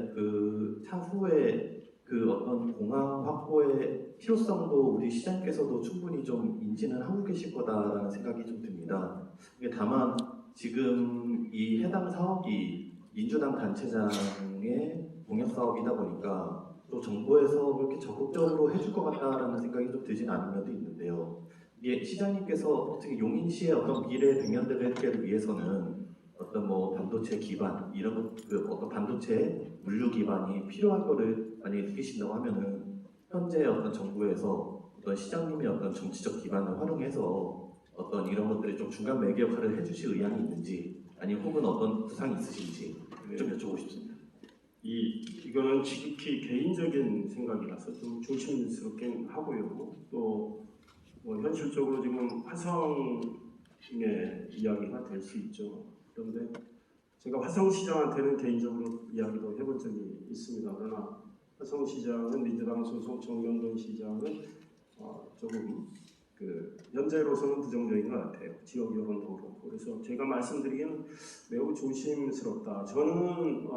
차후에 어떤 공항 확보의 필요성도 우리 시장님께서도 충분히 좀 인지는 하고 계실 거다라는 생각이 좀 듭니다. 이게 다만 지금 이 해당 사업이 민주당 단체장의 공약 사업이다 보니까 또 정부에서 그렇게 적극적으로 해줄 것 같다라는 생각이 좀 들진 않은 면도 있는데요. 이게 시장님께서 어떻게 용인시의 어떤 미래 백년대를 해결을 위해서는 어떤 반도체 기반 이런 어떤 반도체 물류 기반이 필요할 거를 만약에 느끼신다고 하면은 현재 어떤 정부에서 어떤 시장님의 어떤 정치적 기반을 활용해서 어떤 이런 것들이 좀 중간 매개 역할을 해주실 의향이 있는지 아니면 혹은 어떤 구상이 있으신지 좀 여쭤보고 싶습니다. 이거는 지극히 개인적인 생각이라서 좀 조심스럽긴 하고요. 또 현실적으로 지금 화성의 이야기가 될 수 있죠. 그런데 제가 화성시장한테는 개인적으로 이야기도 해본 적이 있습니다. 그러나 화성시장은 민주당 소속 정면돈 시장은 조금 현재로서는 부정적인 것 같아요. 지역 여론도 그렇고. 그래서 제가 말씀드리기는 매우 조심스럽다. 저는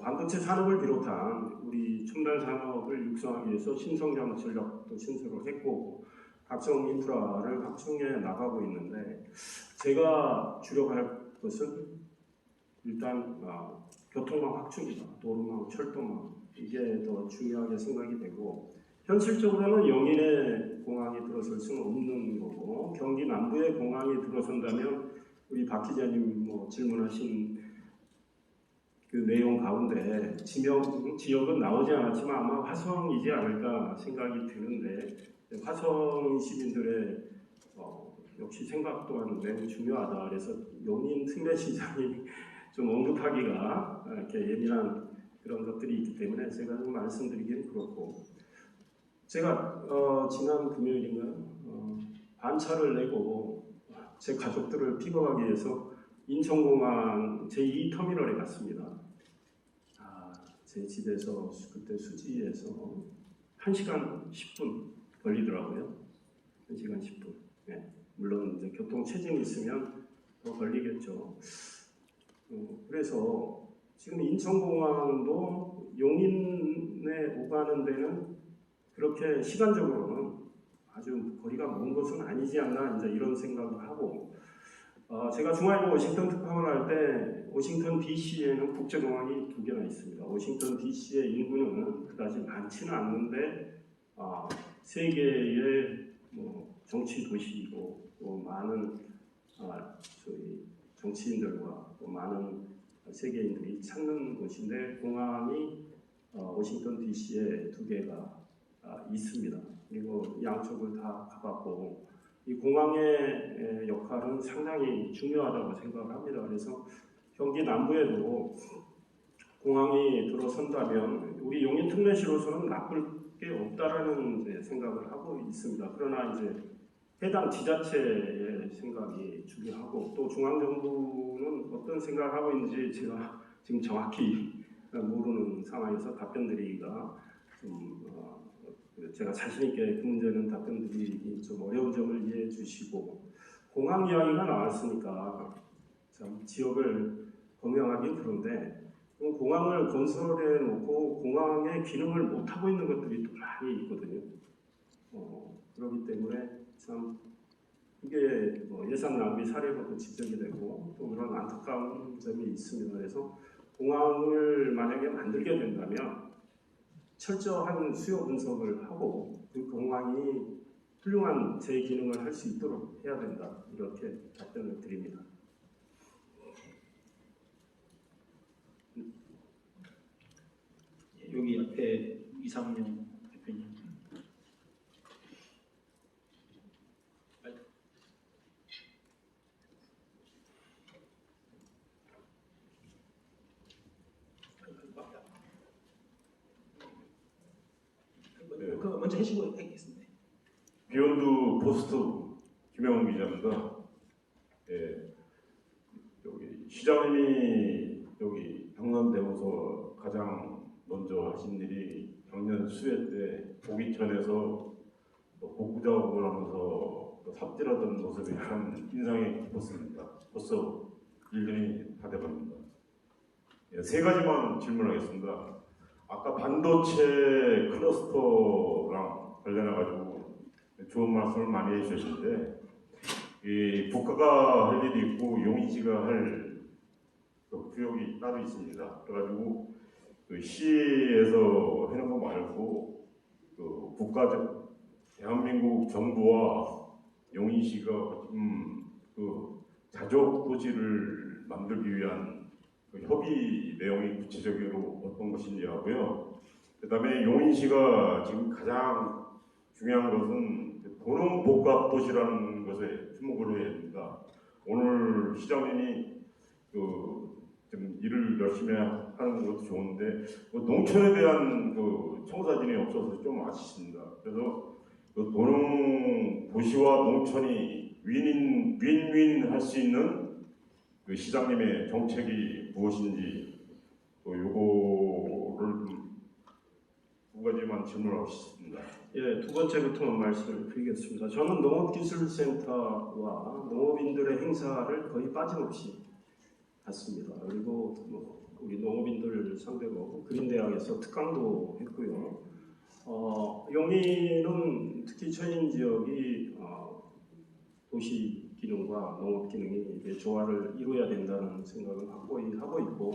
반도체 산업을 비롯한 우리 첨단 산업을 육성하기 위해서 신성장 전략도 신설을 했고 각종 인프라를 확충해 나가고 있는데 제가 주력할 것은 일단 교통망 확충이다. 도로망, 철도망 이게 더 중요하게 생각이 되고 현실적으로는 영인의 공항이 들어설 수는 없는 거고 경기 남부의 공항이 들어선다면 우리 박 기자님 질문하신 그 내용 가운데 지역은 나오지 않았지만 아마 화성이지 않을까 생각이 드는데 화성 시민들의 역시 생각 또한 매우 중요하다. 그래서 용인 특례시장이 좀 언급하기가 이렇게 예민한 그런 것들이 있기 때문에 제가 좀 말씀드리기는 그렇고 제가 지난 금요일인가 반차를 내고 제 가족들을 픽업하기 위해서 인천공항 제2터미널에 갔습니다. 제 집에서 그때 수지에서 1시간 10분 걸리더라고요. 1시간 10분. 네. 물론 이제 교통 체증이 있으면 더 걸리겠죠. 그래서 지금 인천공항도 용인에 오가는 데는 그렇게 시간적으로는 아주 거리가 먼 것은 아니지 않나 이제 이런 생각을 하고 제가 중앙일보 워싱턴 특파원을 할 때 워싱턴 DC에는 국제공항이 2개나 있습니다. 워싱턴 DC의 인구는 그다지 많지는 않는데 세계의 정치 도시이고 또 많은 저희 정치인들과 또 많은 세계인들이 찾는 곳인데 공항이 워싱턴 DC에 2개가 있습니다. 그리고 양쪽을 다 가봤고 이 공항의 역할은 상당히 중요하다고 생각을 합니다. 그래서 경기 남부에도 공항이 들어선다면 우리 용인 특례시로서는 나쁠 게 없다라는 생각을 하고 있습니다. 그러나 이제 해당 지자체의 생각이 중요하고 또 중앙정부는 어떤 생각을 하고 있는지 제가 지금 정확히 모르는 상황에서 답변드리기가 좀 제가 자신 있게 그 문제는 답변드리기 좀 어려운 점을 이해해 주시고 공항 이야기가 나왔으니까 참 지역을 범용하기 그런데 공항을 건설해 놓고 공항의 기능을 못 하고 있는 것들이 또 많이 있거든요. 그렇기 때문에 참 이게 예산 낭비 사례로도 지적이 되고 또 그런 안타까운 점이 있습니다. 그래서 공항을 만약에 만들게 된다면 철저한 수요 분석을 하고 그 공항이 훌륭한 제 기능을 할 수 있도록 해야 된다. 이렇게 답변을 드립니다. 여기 앞에 이상용 대표님. 그거 먼저 해주고 하겠습니다. 비욘드 포스트 김영훈 기자입니다. 예, 여기 시장님이 여기 평남대모서 가장 먼저 하신 일이 작년 수해 때 보기천에서 복구 작업을 하면서 삽질하던 모습이 참 인상이 깊었습니다. 벌써 1년이 다 돼갑니다. 예, 3가지만 질문하겠습니다. 아까 반도체 클러스터랑 관련해가지고 좋은 말씀을 많이 해주셨는데 이 국가가 할 일이 있고 용인시가 할 구역이 따로 있습니다. 그래가지고 그 시에서 해놓은 거 말고 그 국가적 대한민국 정부와 용인시가 그 자족 도시를 만들기 위한 그 협의 내용이 구체적으로 어떤 것인지 하고요. 그다음에 용인시가 지금 가장 중요한 것은 도농복합 도시라는 것에 주목을 해야 됩니다. 오늘 시장님이 좀 일을 열심히 하는 것도 좋은데 농촌에 대한 청사진이 없어서 좀 아쉽습니다. 그래서 도농 도시와 농촌이 윈윈 할 수 있는 시장님의 정책이 무엇인지 요거를 2가지만 질문하고 싶습니다. 예, 2번째부터 말씀을 드리겠습니다. 저는 농업기술센터와 농업인들의 행사를 거의 빠짐없이 봤습니다. 그리고 우리 농업인들 상대로 그린대학에서 특강도 했고요. 용인은 특히 처인 지역이 도시 기능과 농업 기능이 이제 조화를 이루어야 된다는 생각을 확고히 하고 있고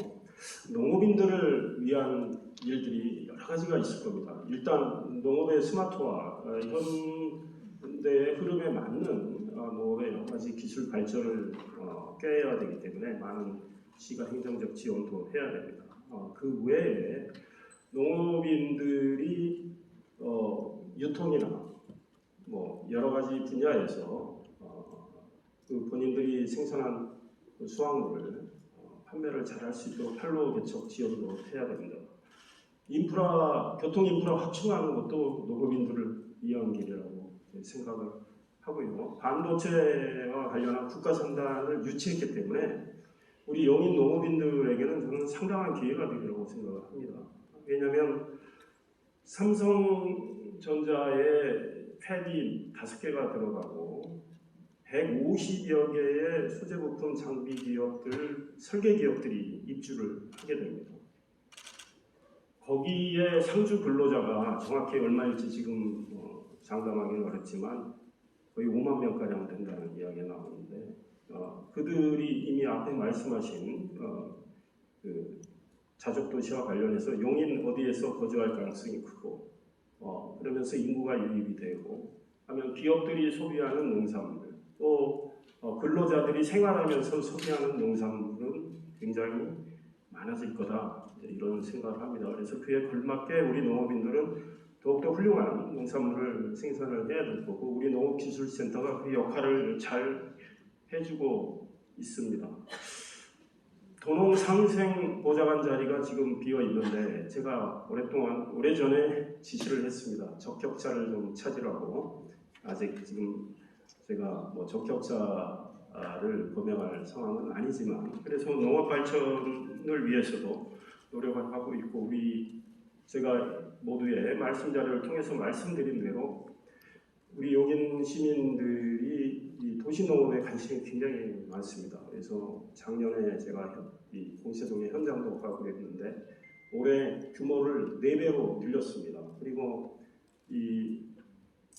농업인들을 위한 일들이 여러 가지가 있을 겁니다. 일단 농업의 스마트화, 현대의 흐름에 맞는 농업의 여러 가지 기술 발전을 꾀해야 되기 때문에 많은 시가 행정적 지원도 해야 됩니다. 그 외에 농업인들이 유통이나 여러 가지 분야에서 그 본인들이 생산한 수확물을 판매를 잘할 수 있도록 판로 개척 지원도 해야 됩니다. 교통 인프라 확충하는 것도 농업인들을 위한 길이라고 생각을 하고요. 반도체와 관련한 국가 상단을 유치했기 때문에 우리 용인 농업인들에게는 저는 상당한 기회가 되리라고 생각을 합니다. 왜냐하면 삼성전자의 팹이 5개가 들어가고 150여 개의 소재 부품 장비 기업들, 설계 기업들이 입주를 하게 됩니다. 거기에 상주 근로자가 정확히 얼마일지 지금 장담하기는 어렵지만 거의 5만 명가량 된다는 이야기가 나오는데 그들이 이미 앞에 말씀하신 그 자족도시와 관련해서 용인 어디에서 거주할 가능성이 크고 그러면서 인구가 유입이 되고 하면 기업들이 소비하는 농산물 또 근로자들이 생활하면서 소비하는 농산물은 굉장히 많아질 거다 이런 생각을 합니다. 그래서 그에 걸맞게 우리 농업인들은 더욱더 훌륭한 농산물을 생산을 해야 될 거고 우리 농업기술센터가 그 역할을 잘 해주고 있습니다. 도농상생 보좌관 자리가 지금 비어 있는데 제가 오래전에 지시를 했습니다. 적격자를 좀 찾으라고. 아직 지금 제가 뭐 적격자를 범행할 상황은 아니지만 그래서 농업 발전을 위해서도 노력을 하고 있고 제가 모두의 말씀 자료를 통해서 말씀드린 대로 우리 용인 시민들이 이 도시농업에 관심이 굉장히 많습니다. 그래서 작년에 제가 이 공세동의 현장도 가고 했는데 올해 규모를 4배로 늘렸습니다. 그리고 이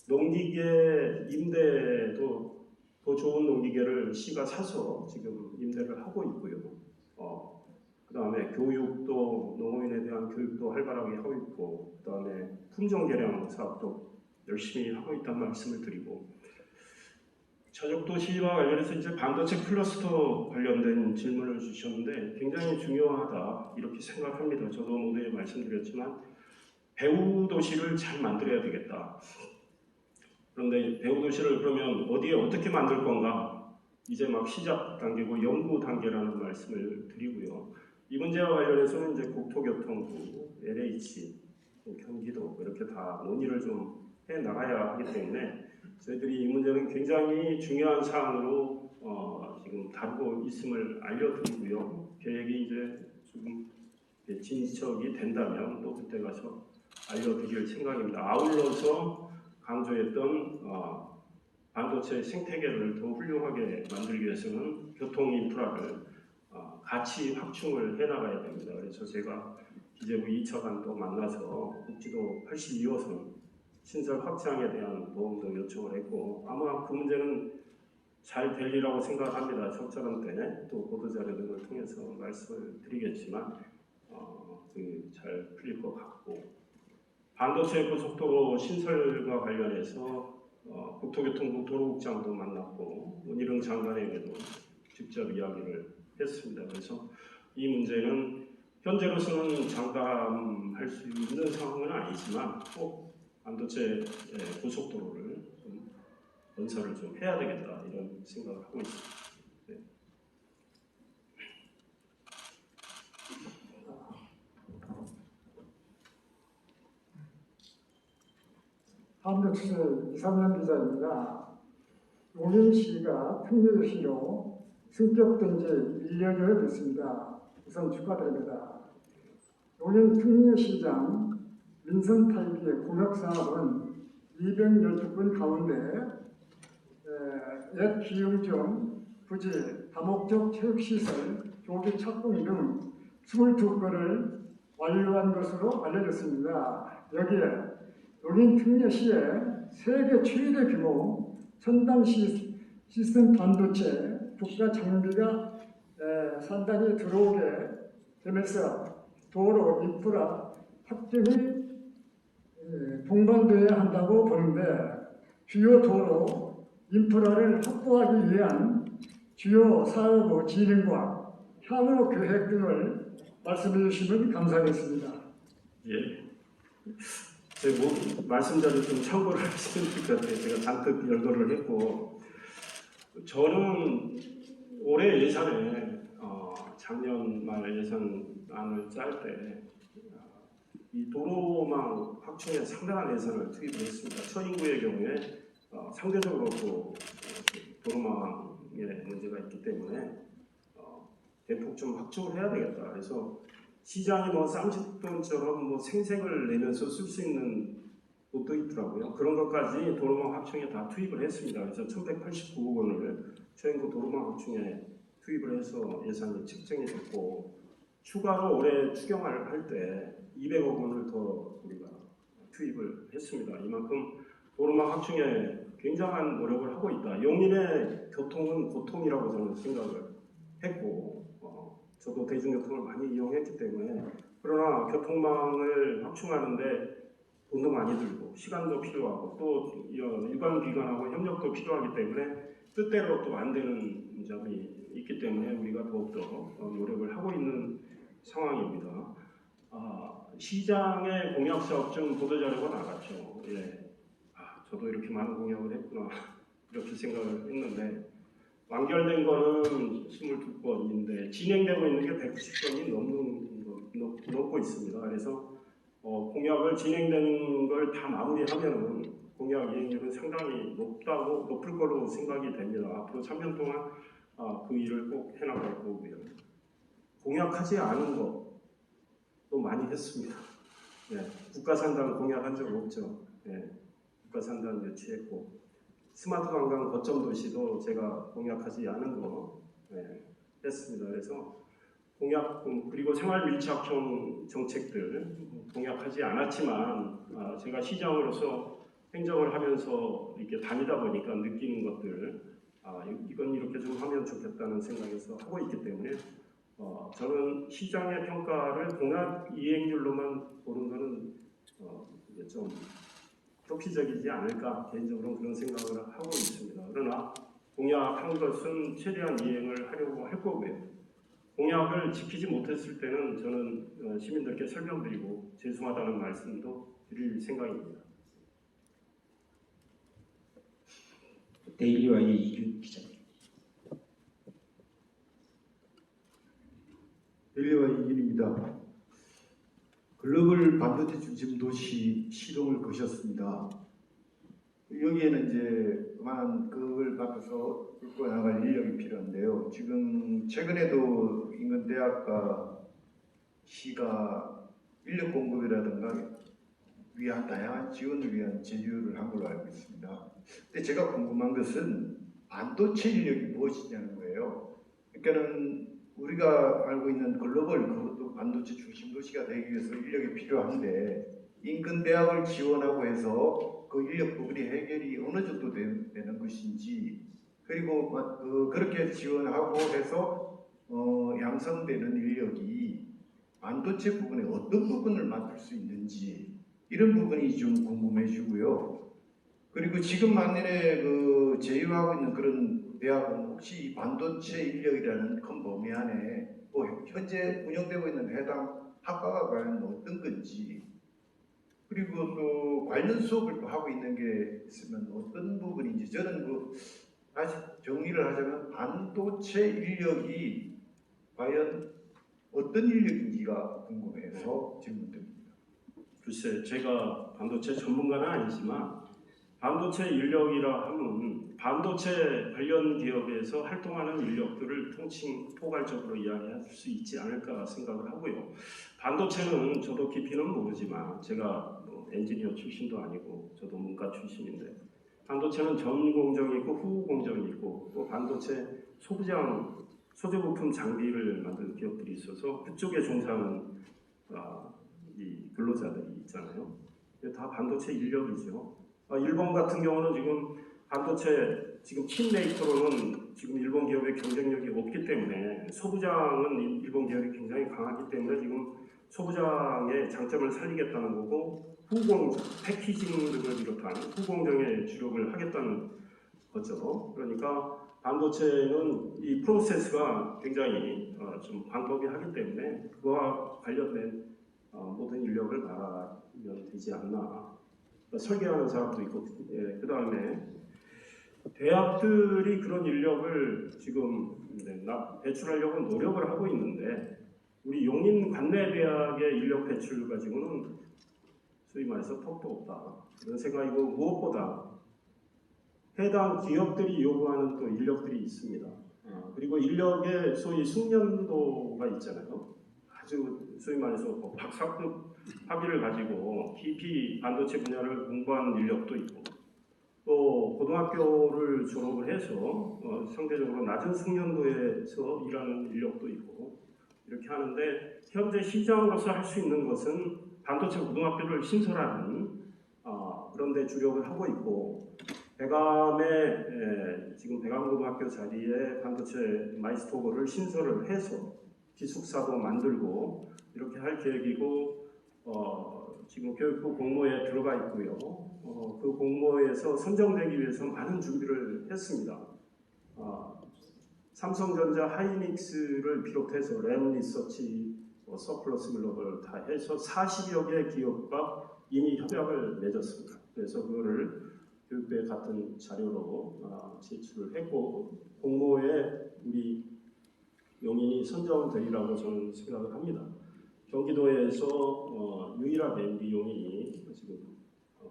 농기계 임대도 더 좋은 농기계를 시가 사서 지금 임대를 하고 있고요. 그 다음에 교육도 농업인에 대한 교육도 활발하게 하고 있고 그 다음에 품종 개량 사업도 열심히 하고 있다는 말씀을 드리고 자족도시와 관련해서 이제 반도체 클러스터 관련된 질문을 주셨는데 굉장히 중요하다 이렇게 생각합니다. 저도 모두에 말씀드렸지만 배후 도시를 잘 만들어야 되겠다. 그런데 배후 도시를 그러면 어디에 어떻게 만들 건가? 이제 막 시작 단계고 연구 단계라는 말씀을 드리고요. 이 문제와 관련해서는 이제 국토교통부, LH, 경기도 이렇게 다 논의를 좀 해 나가야 하기 때문에 저희들이 이 문제는 굉장히 중요한 사안으로 지금 다루고 있음을 알려드리고요. 계획이 이제 조금 진척이 된다면 또 그때 가서 알려드릴 생각입니다. 아울러서 강조했던 반도체 생태계를 더 훌륭하게 만들기 위해서는 교통 인프라를 같이 확충을 해나가야 됩니다. 그래서 제가 기재부 2차관도 만나서 국지도 82호선 신설 확장에 대한 도움도 요청을 했고 아마 그 문제는 잘 되리라고 생각합니다. 적절한 때 또 보도자료 등을 통해서 말씀을 드리겠지만 잘 풀릴 것 같고 반도체 고속도로 신설과 관련해서 국토교통부 도로국장도 만났고 문희룡 장관에게도 직접 이야기를 했습니다. 그래서 이 문제는 현재로서는 장담할 수 있는 상황은 아니지만 꼭 반도체 고속도로를 좀 건설을 좀 해야 되겠다 이런 생각을 하고 있습니다. 네. 한덕수 이상현 기자입니다. 용인시가 특례시로 승격된 지 1년여 됐습니다. 우선 축하드립니다. 용인 특례시장 민선타입의 공약사업은 212건 가운데 옛 기용 중 부지, 다목적 체육시설, 조기 착공 등 22건을 완료한 것으로 알려졌습니다. 여기에 용인 특례시의 세계 최대 규모 첨단 시스템 반도체 국가 장비가 상당히 들어오게 되면서 도로 인프라 확정이 동반돼야 한다고 보는데 주요 도로 인프라를 확보하기 위한 주요 사업 진행과 향후 계획 등을 말씀해 주시면 감사하겠습니다. 예. 제 말씀 자료 좀 참고를 하시면 될 것 같아요. 제가 잔뜩 열거를 했고 저는 올해 예산에 작년 말 예산안을 짤 때 이 도로망 확충에 상당한 예산을 투입을 했습니다. 처인구의 경우에 상대적으로 또 도로망에 문제가 있기 때문에 대폭 좀 확충을 해야 되겠다. 그래서 시장이 뭐 쌍짓돈처럼 생색을 내면서 쓸 수 있는 곳도 있더라고요. 그런 것까지 도로망 확충에 다 투입을 했습니다. 그래서 1,189억 원을 처인구 도로망 확충에 투입을 해서 예산이 책정이 됐고 추가로 올해 추경을 할 때 200억 원을 더 우리가 투입을 했습니다. 이만큼 도로망 확충에 굉장한 노력을 하고 있다. 용인의 교통은 고통이라고 저는 생각을 했고 저도 대중교통을 많이 이용했기 때문에 그러나 교통망을 확충하는데 돈도 많이 들고 시간도 필요하고 또 일반 기관하고 협력도 필요하기 때문에 뜻대로 또 안 되는 점이 있기 때문에 우리가 더욱더 노력을 하고 있는 상황입니다. 시장의 공약 사업중 보도자료가 나갔죠. 예. 저도 이렇게 많은 공약을 했구나 이렇게 생각을 했는데 완결된 거는 22건인데 진행되고 있는 게 190건이 넘고 있습니다. 그래서 공약을 진행되는 걸 다 마무리하면은 공약 이행률은 상당히 높을 거로 생각이 됩니다. 앞으로 3년 동안 그 일을 꼭 해나갈 거고요. 공약하지 않은 것도 많이 했습니다. 예, 국가산단 공약한 적 없죠. 예, 국가산단 유치했고 스마트 관광 거점 도시도 제가 공약하지 않은 거 했습니다. 그래서 공약 그리고 생활 밀착형 정책들 공약하지 않았지만 제가 시장으로서 행정을 하면서 이렇게 다니다 보니까 느끼는 것들 이건 이렇게 좀 하면 좋겠다는 생각에서 하고 있기 때문에 저는 시장의 평가를 공약 이행률로만 보는 것은 이게 좀 도피적이지 않을까 개인적으로 그런 생각을 하고 있습니다. 그러나 공약한 것은 최대한 이행을 하려고 할 거고요. 공약을 지키지 못했을 때는 저는 시민들께 설명드리고 죄송하다는 말씀도 드릴 생각입니다. 데일리와의 이규 기자님. 데일리와 이길입니다. 글로벌 반도체 중심 도시 시동을 거셨습니다. 여기에는 이제 그만 그걸 받아서 끌고 나갈 인력이 필요한데요. 지금 최근에도 인근 대학과 시가 인력 공급이라든가 위한 다양한 지원을 위한 제휴를 한 걸로 알고 있습니다. 근데 제가 궁금한 것은 반도체 인력이 무엇이냐는 거예요. 그러니까는 우리가 알고 있는 글로벌 그것도 반도체 중심 도시가 되기 위해서 인력이 필요한데 인근 대학을 지원하고 해서 그 인력 부분이 해결이 어느 정도 되는 것인지 그리고 그렇게 지원하고 해서 양성되는 인력이 반도체 부분에 어떤 부분을 맡을 수 있는지 이런 부분이 좀 궁금해지고요. 그리고 지금 만일에 그 제휴하고 있는 그런 대학은 혹시 이 반도체 인력이라는 큰 범위 안에 현재 운영되고 있는 해당 학과가 과연 어떤 건지 그리고 또 관련 수업을 또 하고 있는 게 있으면 어떤 부분인지 저는 다시 정리를 하자면 반도체 인력이 과연 어떤 인력인지가 궁금해서 질문드립니다. 글쎄 제가 반도체 전문가는 아니지만 반도체 인력이라 하면 반도체 관련 기업에서 활동하는 인력들을 포괄적으로 이야기할 수 있지 않을까 생각을 하고요. 반도체는 저도 깊이는 모르지만 제가 엔지니어 출신도 아니고 저도 문과 출신인데 반도체는 전 공정이 있고 후 공정이 있고 또 반도체 소부장 소재 부품 장비를 만드는 기업들이 있어서 그쪽에 종사하는 이 근로자들이 있잖아요. 다 반도체 인력이죠. 일본 같은 경우는 지금 반도체 지금 칩 메이커로는 지금 일본 기업의 경쟁력이 없기 때문에 소부장은 일본 기업이 굉장히 강하기 때문에 지금 소부장의 장점을 살리겠다는 거고 후공정, 패키징 등을 비롯한 후공정에 주력을 하겠다는 거죠. 그러니까 반도체는 이 프로세스가 굉장히 좀 광범위하기 때문에 그와 관련된 모든 인력을 말하면 되지 않나. 설계하는 사람도 있고, 그 다음에 대학들이 그런 인력을 지금 배출하려고 노력을 하고 있는데 우리 용인 관내대학의 인력 배출 가지고는 소위 말해서 턱도 없다 그런 생각이고 무엇보다 해당 기업들이 요구하는 또 인력들이 있습니다. 그리고 인력의 소위 숙련도가 있잖아요. 아주 소위 말해서 박사급 학위를 가지고 깊이 반도체 분야를 공부한 인력도 있고 또 고등학교를 졸업을 해서 상대적으로 낮은 숙련도에서 일하는 인력도 있고 이렇게 하는데 현재 시장으로서 할 수 있는 것은 반도체 고등학교를 신설하는 그런 데 주력을 하고 있고 대감의 지금 대감고등학교 자리에 반도체 마이스토어를 신설을 해서 기숙사도 만들고 이렇게 할 계획이고 지금 교육부 공모에 들어가 있고요. 그 공모에서 선정되기 위해서 많은 준비를 했습니다. 삼성전자 하이닉스를 비롯해서 램 리서치, 서플러스 글로벌 다 해서 40여 개 기업과 이미 협약을 맺었습니다. 그래서 그거를 교육부에 같은 자료로 제출을 했고 공모에 우리 용인이 선정되리라고 저는 생각을 합니다. 경기도에서 유일하게 우리 용인이 지금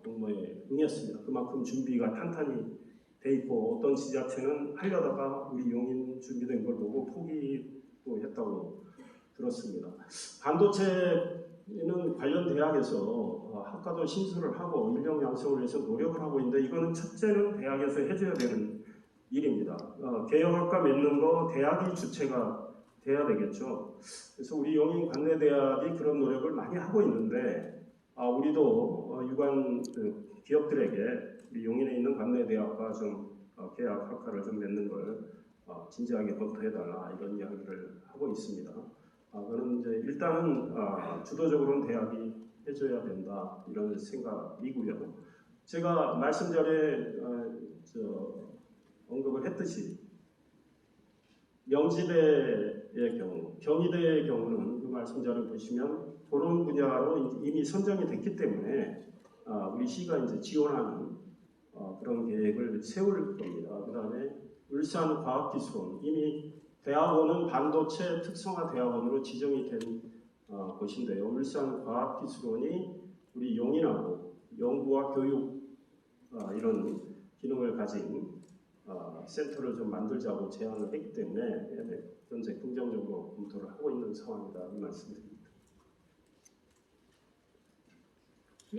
공모에 응했습니다. 그만큼 준비가 탄탄히 돼 있고 어떤 지자체는 하려다가 우리 용인 준비된 걸 보고 포기도 했다고 들었습니다. 반도체는 관련 대학에서 학과도 신설을 하고 인력 양성을 위해서 노력을 하고 있는데 이거는 첫째는 대학에서 해줘야 되는 일입니다. 개혁학과 맺는 거 대학이 주체가 돼야 되겠죠. 그래서 우리 용인 관내대학이 그런 노력을 많이 하고 있는데 우리도 유관 기업들에게 우리 용인에 있는 관내대학과 좀 계약학과를 좀 맺는 걸 진지하게 검토해달라 이런 이야기를 하고 있습니다. 그거는 이제 일단은 주도적으로는 대학이 해줘야 된다 이런 생각이고요. 제가 말씀 전에 언급을 했듯이 명지대의 경우, 경희대의 경우는 그 말씀 자료 보시면 그런 분야로 이미 선정이 됐기 때문에 우리 시가 이제 지원하는 그런 계획을 세울 겁니다. 그다음에 울산과학기술원 이미 대학원은 반도체 특성화 대학원으로 지정이 된 곳인데요. 울산과학기술원이 우리 용인하고 연구와 교육 이런 기능을 가진 센터를 좀 만들자고 제안을 했기 때문에 현재 긍정적으로 검토를 하고 있는 상황이다 이 말씀드립니다.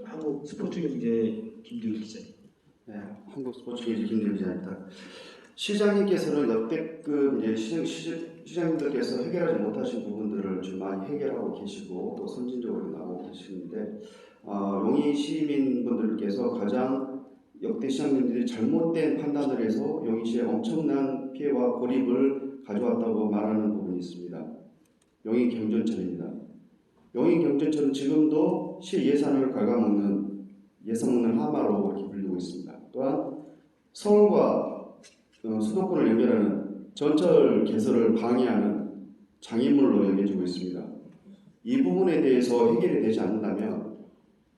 한국 스포츠경제 김두일 기자님. 네, 한국스포츠계의 김대일 기자입니다. 시장님께서는 역대급 이제 시장님들께서 해결하지 못하신 부분들을 좀 많이 해결하고 계시고 또 선진적으로 나오고 계시는데 용인 시민분들께서 가장 역대 시장님들이 잘못된 판단을 해서 용인시에 엄청난 피해와 고립을 가져왔다고 말하는 부분이 있습니다. 용인 경전철입니다. 용인 경전철은 지금도 시 예산을 갉아먹는 하마로 이렇게 불리고 있습니다. 또한 서울과 수도권을 연결하는 전철 개설을 방해하는 장애물로 여겨지고 있습니다. 이 부분에 대해서 해결이 되지 않는다면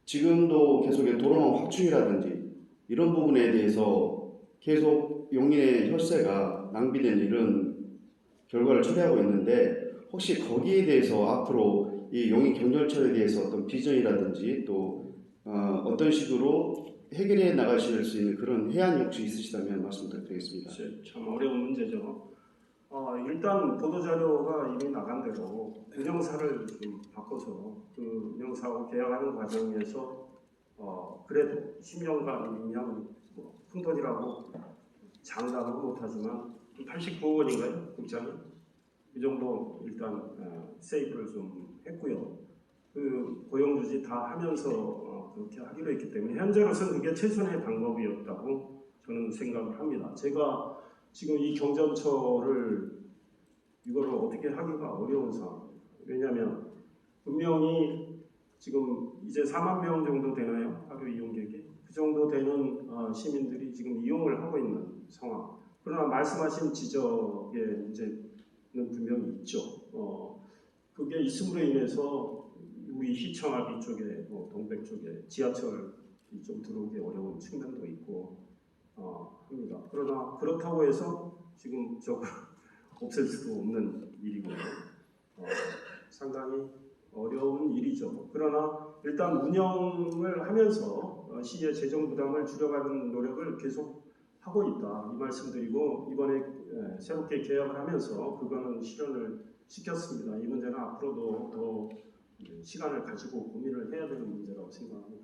지금도 계속의 도로 확충이라든지 이런 부분에 대해서 계속 용인의 혈세가 낭비되는 이런 결과를 초래하고 있는데 혹시 거기에 대해서 앞으로 이 용인 경전철에 대해서 어떤 비전이라든지 또 어떤 식으로 해결해 나가실 수 있는 그런 해안이 혹시 있으시다면 말씀 부탁드리겠습니다. 참 어려운 문제죠. 일단 보도자료가 이미 나간 대로 운영사를 좀 바꿔서 그 운영사하고 계약하는 과정에서 그래도 10년간 그냥 큰 돈이라고 장담은 못하지만 89억 원인가요? 국장님? 그 정도 일단 세이브를 좀 했고요. 그 고용유지 다 하면서 그렇게 하기로 했기 때문에 현재로서는 그게 최선의 방법이었다고 저는 생각을 합니다. 제가 지금 이 경전철을 이거를 어떻게 하기가 어려운 상황입니다. 왜냐하면 분명히 지금 이제 4만 명 정도 되나요? 하루 이용객이 그 정도 되는 시민들이 지금 이용을 하고 있는 상황. 그러나 말씀하신 지적의 문제는 분명히 있죠. 그게 있음으로 인해서 우리 시청 앞 이쪽에 동백 쪽에 지하철 좀 들어오기 어려운 측면도 있고 합니다. 그러나 그렇다고 해서 지금 저걸 없앨 수도 없는 일이고요. 상당히 어려운 일이죠. 그러나 일단 운영을 하면서 시의 재정 부담을 줄여가는 노력을 계속 하고 있다 이 말씀드리고 이번에 새롭게 개혁을 하면서 그거는 실현을 시켰습니다. 이 문제는 앞으로도 더 시간을 가지고 고민을 해야 되는 문제라고 생각합니다.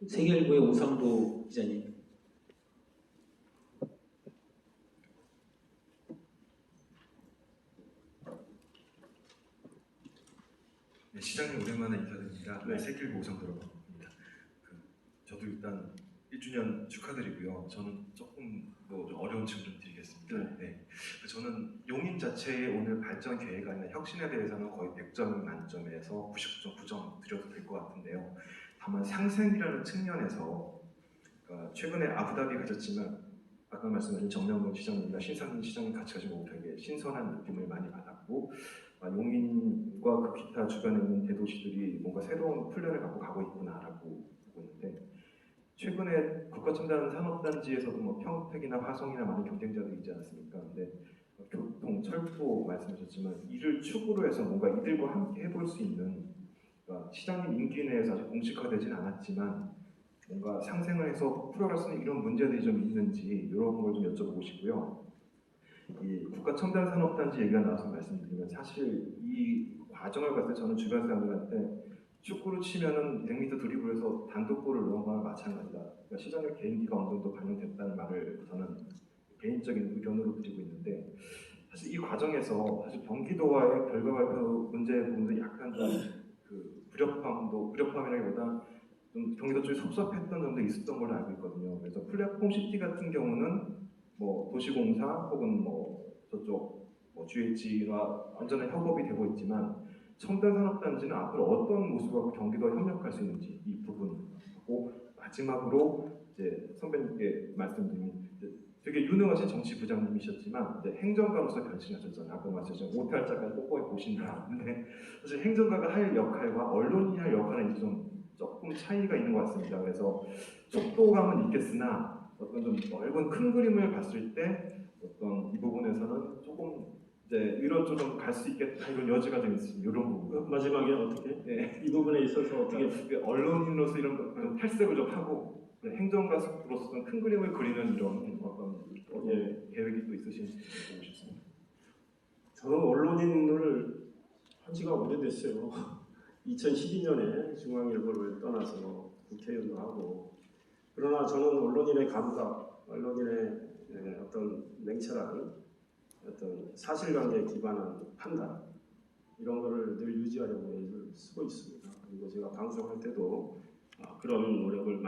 세계일보의 오상도 기자님. 네, 시장님 오랜만에 인사드립니다. 네. 세길보 오상도라고 합니다. 저도 일단 1주년 축하드리고요. 저는 조금 좀 어려운 질문 좀 드리겠습니다. 네. 저는 용인 자체의 오늘 발전 계획 아니라 혁신에 대해서는 거의 100점 만점에서 99.9점 드려도 될 것 같은데요. 다만 상생이라는 측면에서 그러니까 최근에 아부다비 가졌지만 아까 말씀하신 정명근 시장님이나 신상민 시장님 같이 가지고 되게 신선한 느낌을 많이 받았고 용인과 그 기타 주변에 있는 대도시들이 뭔가 새로운 플랜을 갖고 가고 있구나라고 보고 있는데 최근에 국가첨단산업단지에서도 뭐 평택이나 화성이나 많은 경쟁자들이 있지 않습니까? 근데 교통, 철도 말씀하셨지만 이를 축으로 해서 뭔가 이들과 함께 해볼 수 있는 그러니까 시장님 임기 내에서 아직 공식화되진 않았지만 뭔가 상생을 해서 풀어갈 수 있는 이런 문제들이 좀 있는지 이런 걸 좀 여쭤보고 싶고요. 이 국가첨단산업단지 얘기가 나와서 말씀드리면 사실 이 과정을 봤을 때 저는 주변 사람들한테 축구로 치면은 100m 드리블에서 단독골을 넣은 거나 마찬가지다. 그러니까 시장의 개인기가 어느 정도 반영됐다는 말을 저는 개인적인 의견으로 드리고 있는데 사실 이 과정에서 사실 경기도와의 결과 발표 문제 부분도 약간 좀 그 불협화음이라기보다 좀 경기도 쪽이 섭섭했던 점도 있었던 걸로 알고 있거든요. 그래서 플랫폼 시티 같은 경우는 뭐 도시공사 혹은 뭐 저쪽 뭐 GH와 완전한 협업이 되고 있지만 첨단산업단지는 앞으로 어떤 모습하고 경기도와 협력할 수 있는지 이 부분하고 마지막으로 이제 선배님께 말씀드리면 되게 유능하신 정치부장님이셨지만 이제 행정가로서 변신하셨잖아요. 아까 말씀하신 오탈자까지 꼼꼼히 보신다. 근데 사실 행정가가 할 역할과 언론이 할 역할은 이제 좀 조금 차이가 있는 것 같습니다. 그래서 속도감은 있겠으나 어떤 좀 넓은 큰 그림을 봤을 때 어떤 이 부분에서는 조금 이제 이런저런 갈 수 있겠다 이런 여지가 좀 있습니다. 이런 부분. 마지막에 어떻게? 네. 이 부분에 있어서 어떻게? 언론인으로서 이런 좀 탈색을 좀 하고 행정가로서는 큰 그림을 그리는 이런 어떤 계획이 또 있으신지 보고 싶습니다. 저는 언론인을 한 지가 오래됐어요. 2012년에 중앙일보를 떠나서 국회의원도 하고 그러나 저는 언론인의 감각, 언론인의 어떤 냉철한 어떤 사실관계에 기반한 판단 이런 거를 늘 유지하려고 애를 쓰고 있습니다. 그리고 제가 방송할 때도 그런 노력을